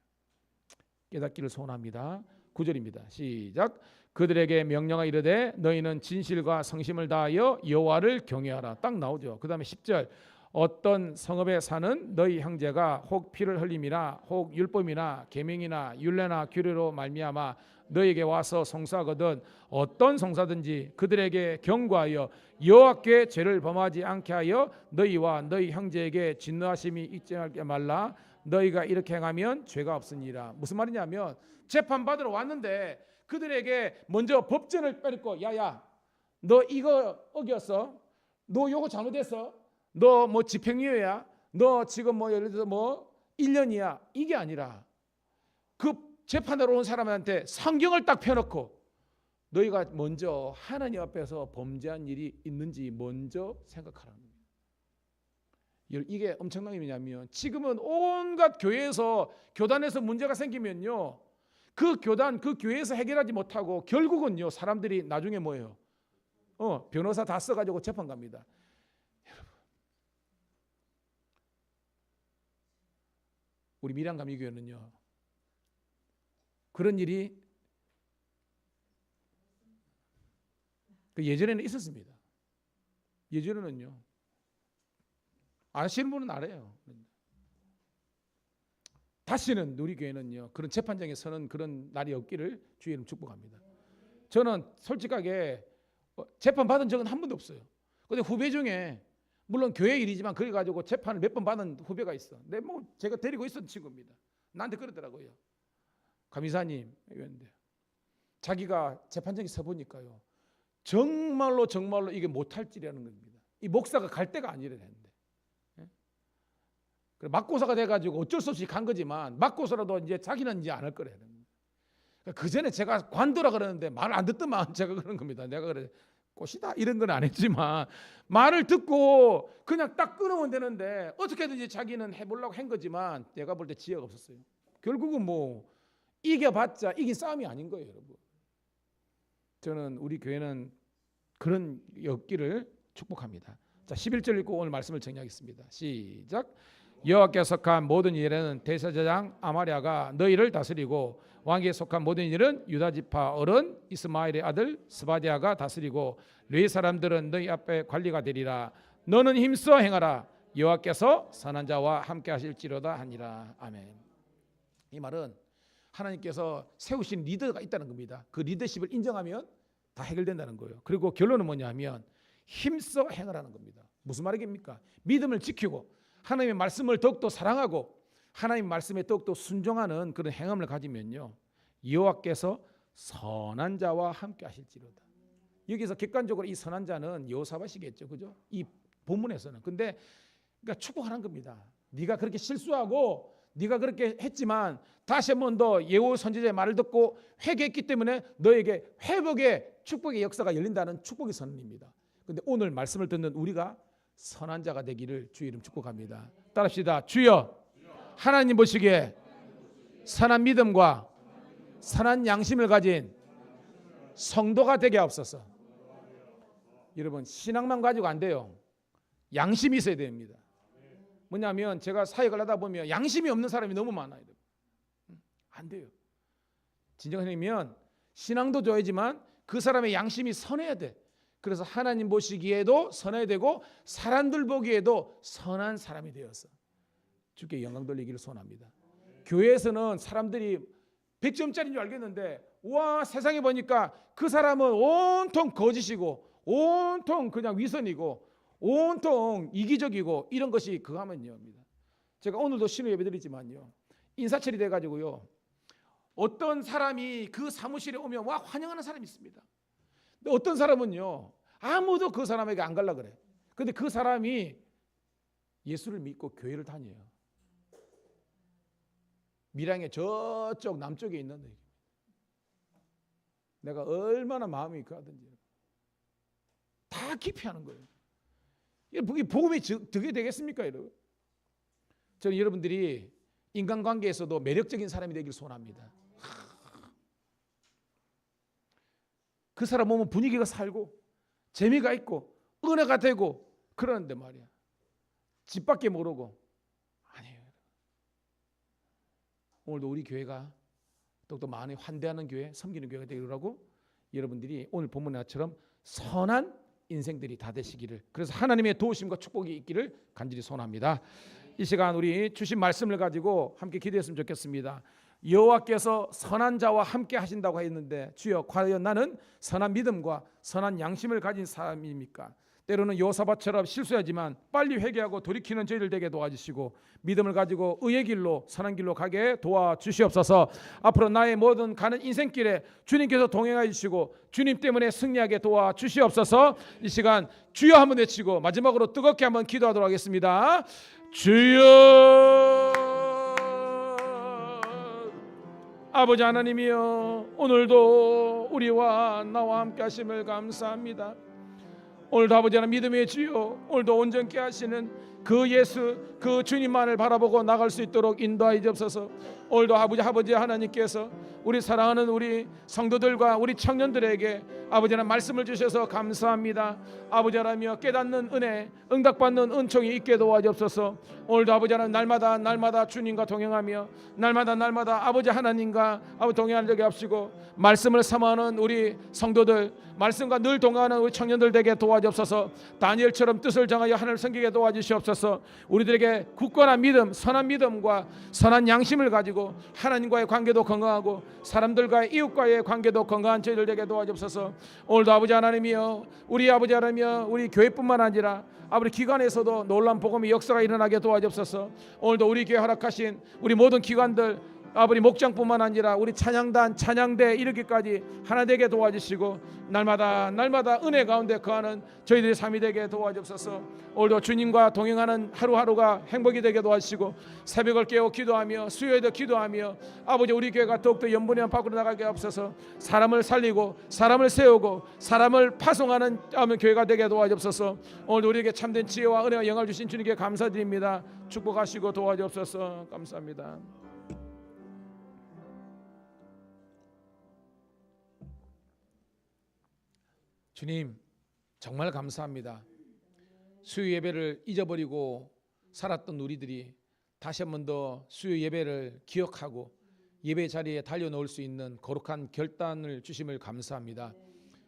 깨닫기를 소원합니다. 9절입니다. 시작. 그들에게 명령하 이르되 너희는 진실과 성심을 다하여 여호와를 경외하라. 딱 나오죠. 그 다음에 10절. 어떤 성읍에 사는 너희 형제가 혹 피를 흘림이나 혹 율법이나 계명이나 율례나 규례로 말미암아 너희에게 와서 송사하거든 어떤 송사든지 그들에게 경고하여 여호와께 죄를 범하지 않게 하여 너희와 너희 형제에게 진노하심이 있지 말라. 너희가 이렇게 행하면 죄가 없으니라. 무슨 말이냐면 재판받으러 왔는데 그들에게 먼저 법전을 빼놓고 야야 너 이거 어겼어? 너 요거 잘못했어? 너 뭐 집행유예야? 너 지금 뭐 예를 들어서 뭐 1년이야? 이게 아니라 그 재판하러 온 사람한테 성경을 딱 펴놓고 너희가 먼저 하나님 앞에서 범죄한 일이 있는지 먼저 생각하라는 거예요. 이게 엄청난 의미냐면 지금은 온갖 교회에서 교단에서 문제가 생기면요 그 교단 그 교회에서 해결하지 못하고 결국은요 사람들이 나중에 뭐예요? 변호사 다 써가지고 재판 갑니다. 여러분 우리 밀양감리교회는요 그런 일이 예전에는 있었습니다. 예전에는요 아시는 분은 알아요. 다시는 우리 교회는요 그런 재판장에 서는 그런 날이 없기를 주의 이름 축복합니다. 저는 솔직하게 재판 받은 적은 한 번도 없어요. 근데 후배 중에 물론 교회 일이지만 그래 가지고 재판을 몇 번 받은 후배가 있어. 제가 데리고 있었던 친구입니다. 나한테 그러더라고요. 감이사님, 이랬는데 자기가 재판장에 서 보니까요, 정말로 이게 못할 일이라는 겁니다. 이 목사가 갈 데가 아니라는데, 맞고서가 돼가지고 어쩔 수 없이 간 거지만 맞고서라도 이제 자기는 이제 안 할 거래. 그 전에 제가 관두라 그러는데 말을 안 듣더만 제가 그런 겁니다. 내가 그래 꽃이다 이런 건 안 했지만 말을 듣고 그냥 딱 끊으면 되는데 어떻게든지 자기는 해보려고 한 거지만 내가 볼 때 지혜가 없었어요. 결국은 뭐 이겨봤자 이긴 싸움이 아닌 거예요, 여러분. 저는 우리 교회는 그런 였기를 축복합니다. 자, 11절 읽고 오늘 말씀을 정리하겠습니다. 시작. 여호와께 속한 모든 일에는 대제사장 아마랴가 너희를 다스리고 왕에게 속한 모든 일은 유다 지파 어른 이스마엘의 아들 스바디아가 다스리고 레위 사람들은 너희 앞에 관리가 되리라. 너는 힘써 행하라. 여호와께서 선한 자와 함께 하실지로다 하니라. 아멘. 이 말은 하나님께서 세우신 리더가 있다는 겁니다. 그 리더십을 인정하면 다 해결된다는 거예요. 그리고 결론은 뭐냐면 힘써 행하라는 겁니다. 무슨 말입니까? 믿음을 지키고 하나님의 말씀을 더욱더 사랑하고 하나님 말씀에 더욱더 순종하는 그런 행함을 가지면요, 여호와께서 선한 자와 함께 하실지로다. 여기서 객관적으로 이 선한 자는 여호사밧이겠죠, 그죠? 이 본문에서는. 근데 그러니까 축복하는 겁니다. 네가 그렇게 실수하고 네가 그렇게 했지만 다시 한 번 더 예후 선지자의 말을 듣고 회개했기 때문에 너에게 회복의 축복의 역사가 열린다는 축복의 선언입니다. 근데 오늘 말씀을 듣는 우리가 선한 자가 되기를 주의 이름 축복합니다. 따라합시다. 주여, 하나님 보시기에 선한 믿음과 선한 양심을 가진 성도가 되게 하옵소서. 여러분, 신앙만 가지고 안 돼요. 양심이 있어야 됩니다. 뭐냐면 제가 사역을 하다 보면 양심이 없는 사람이 너무 많아요. 안 돼요. 진정하면 신앙도 줘야지만 그 사람의 양심이 선해야 돼. 그래서 하나님 보시기에도 선해야 되고 사람들 보기에도 선한 사람이 되어서 주께 영광 돌리기를 소원합니다. 교회에서는 사람들이 100점짜리인 줄 알겠는데 와, 세상에 보니까 그 사람은 온통 거짓이고 온통 그냥 위선이고 온통 이기적이고 이런 것이 그거 하면요. 제가 오늘도 신우 예배 드리지만요, 인사철이 돼가지고요, 어떤 사람이 그 사무실에 오면 와 환영하는 사람이 있습니다. 근데 어떤 사람은요, 아무도 그 사람에게 안 갈라 그래. 근데 그 사람이 예수를 믿고 교회를 다녀요. 밀양의 저쪽 남쪽에 있는 데 내가 얼마나 마음이 그하든지 다 기피하는 거예요. 이게 복음이 되게 되겠습니까, 여러분? 저는 여러분들이 인간관계에서도 매력적인 사람이 되길 소원합니다. 그 사람 보면 분위기가 살고 재미가 있고 은혜가 되고 그러는데 말이야, 집 밖에 모르고. 아니에요. 오늘도 우리 교회가 또 많이 환대하는 교회, 섬기는 교회가 되기라고 여러분들이 오늘 본문처럼 선한 인생들이 다 되시기를, 그래서 하나님의 도우심과 축복이 있기를 간절히 소원합니다. 이 시간 우리 주신 말씀을 가지고 함께 기도했으면 좋겠습니다. 여호와께서 선한 자와 함께 하신다고 했는데 주여, 과연 나는 선한 믿음과 선한 양심을 가진 사람입니까? 때로는 여호사밧처럼 실수하지만 빨리 회개하고 돌이키는 저희들 되게 도와주시고 믿음을 가지고 의의 길로 선한 길로 가게 도와주시옵소서. 앞으로 나의 모든 가는 인생길에 주님께서 동행하여 주시고 주님 때문에 승리하게 도와주시옵소서. 이 시간 주여 한번 외치고 마지막으로 뜨겁게 한번 기도하도록 하겠습니다. 주여, 아버지 하나님이여, 오늘도 우리와 나와 함께 하심을 감사합니다. 오늘도 아버지 하나님 믿음의 주여, 오늘도 온전케 하시는 그 예수, 그 주님만을 바라보고 나갈 수 있도록 인도하여 주옵소서. 오늘도 아버지 하나님께서 우리 사랑하는 우리 성도들과 우리 청년들에게 아버지 하나님 말씀을 주셔서 감사합니다. 아버지 하나님이여, 깨닫는 은혜, 응답받는 은총이 있게 도와주옵소서. 오늘도 아버지 하나님 날마다 주님과 동행하며 날마다 아버지 하나님과 동행하는 적이 없시고 말씀을 사모하는 우리 성도들, 말씀과 늘 동행하는 우리 청년들 되게 도와주옵소서. 다니엘처럼 뜻을 정하여 하늘을 섬기게 도와주시옵소서. 우리들에게 굳건한 믿음, 선한 믿음과 선한 양심을 가지고 건강하고 하나님과의 관계도 건강하고 사람들과의 이웃과의 관계도 건강한 저희들 되게 도와주옵소서. 오늘도 아버지 하나님이여, 우리 아버지 하나님이여, 우리 교회뿐만 아니라 아버지 기관에서도 놀라운 복음의 역사가 일어나게 도와주옵소서. 오늘도 우리 교회 허락하신 우리 모든 기관들 아버지 목장뿐만 아니라 우리 찬양단 찬양대 이르기까지 하나 되게 도와주시고 날마다 은혜 가운데 거하는 저희들의 삶이 되게 도와주옵소서. 오늘도 주님과 동행하는 하루하루가 행복이 되게 도와주시고 새벽을 깨워 기도하며 수요일도 기도하며 아버지 우리 교회가 더욱더 연분의 밖으로 나가게 하옵소서. 사람을 살리고 사람을 세우고 사람을 파송하는 교회가 되게 도와주옵소서. 오늘도 우리에게 참된 지혜와 은혜와 영광을 주신 주님께 감사드립니다. 축복하시고 도와주옵소서. 감사합니다. 주님 정말 감사합니다. 수요 예배를 잊어버리고 살았던 우리들이 다시 한 번 더 수요 예배를 기억하고 예배 자리에 달려놓을 수 있는 거룩한 결단을 주심을 감사합니다.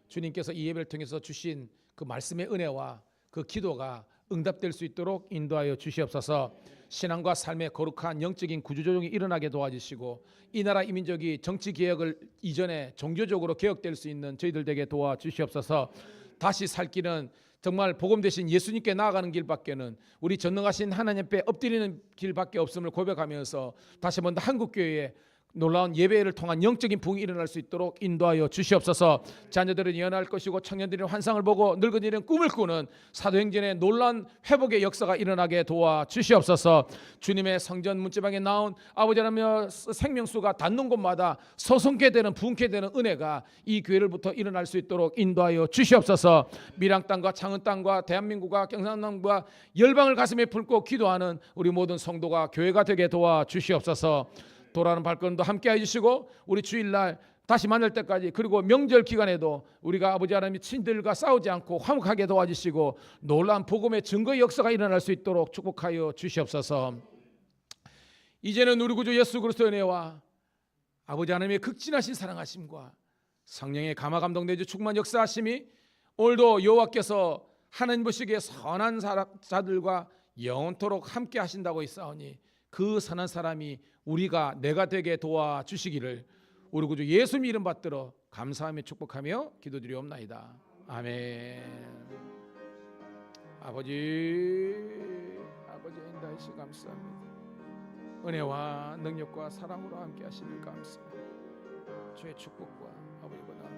주님께서 이 예배를 통해서 주신 그 말씀의 은혜와 그 기도가 응답될 수 있도록 인도하여 주시옵소서. 신앙과 삶의 거룩한 영적인 구조조정이 일어나게 도와주시고 이 나라 이 민족이 정치 개혁을 이전에 종교적으로 개혁될 수 있는 저희들 되게 도와주시옵소서. 다시 살 길은 정말 복음 대신 예수님께 나아가는 길밖에는 우리 전능하신 하나님 앞에 엎드리는 길밖에 없음을 고백하면서 다시 한번 한국교회에 놀라운 예배를 통한 영적인 부흥이 일어날 수 있도록 인도하여 주시옵소서. 자녀들은 예언할 것이고 청년들은 환상을 보고 늙은이는 꿈을 꾸는 사도행전의 놀라운 회복의 역사가 일어나게 도와주시옵소서. 주님의 성전 문지방에 나온 아버지 하나님의 생명수가 닿는 곳마다 서성케 되는 부흥케 되는 은혜가 이 교회를부터 일어날 수 있도록 인도하여 주시옵소서. 밀양 땅과 창원 땅과 대한민국과 경상남과 열방을 가슴에 품고 기도하는 우리 모든 성도가 교회가 되게 도와주시옵소서. 돌아오는 발걸음도 함께 해주시고 우리 주일날 다시 만날 때까지 그리고 명절 기간에도 우리가 아버지 하나님의 친들과 싸우지 않고 화목하게 도와주시고 놀라운 복음의 증거의 역사가 일어날 수 있도록 축복하여 주시옵소서. 이제는 우리 구주 예수 그리스도의 은혜와 아버지 하나님의 극진하신 사랑하심과 성령의 감화 감동 내주 충만 역사하심이 오늘도 여호와께서 하나님 보시기에 선한 자들과 영원토록 함께 하신다고 있사오니 그 선한 사람이 우리가 내가 되게 도와주시기를 우리 구주 예수님 이름 받들어 감사하며 축복하며 기도드리옵나이다. 아멘. 아버지 인다이시 감사합니다. 은혜와 능력과 사랑으로 함께 하시길 감사합니다. 주의 축복과 아버지보다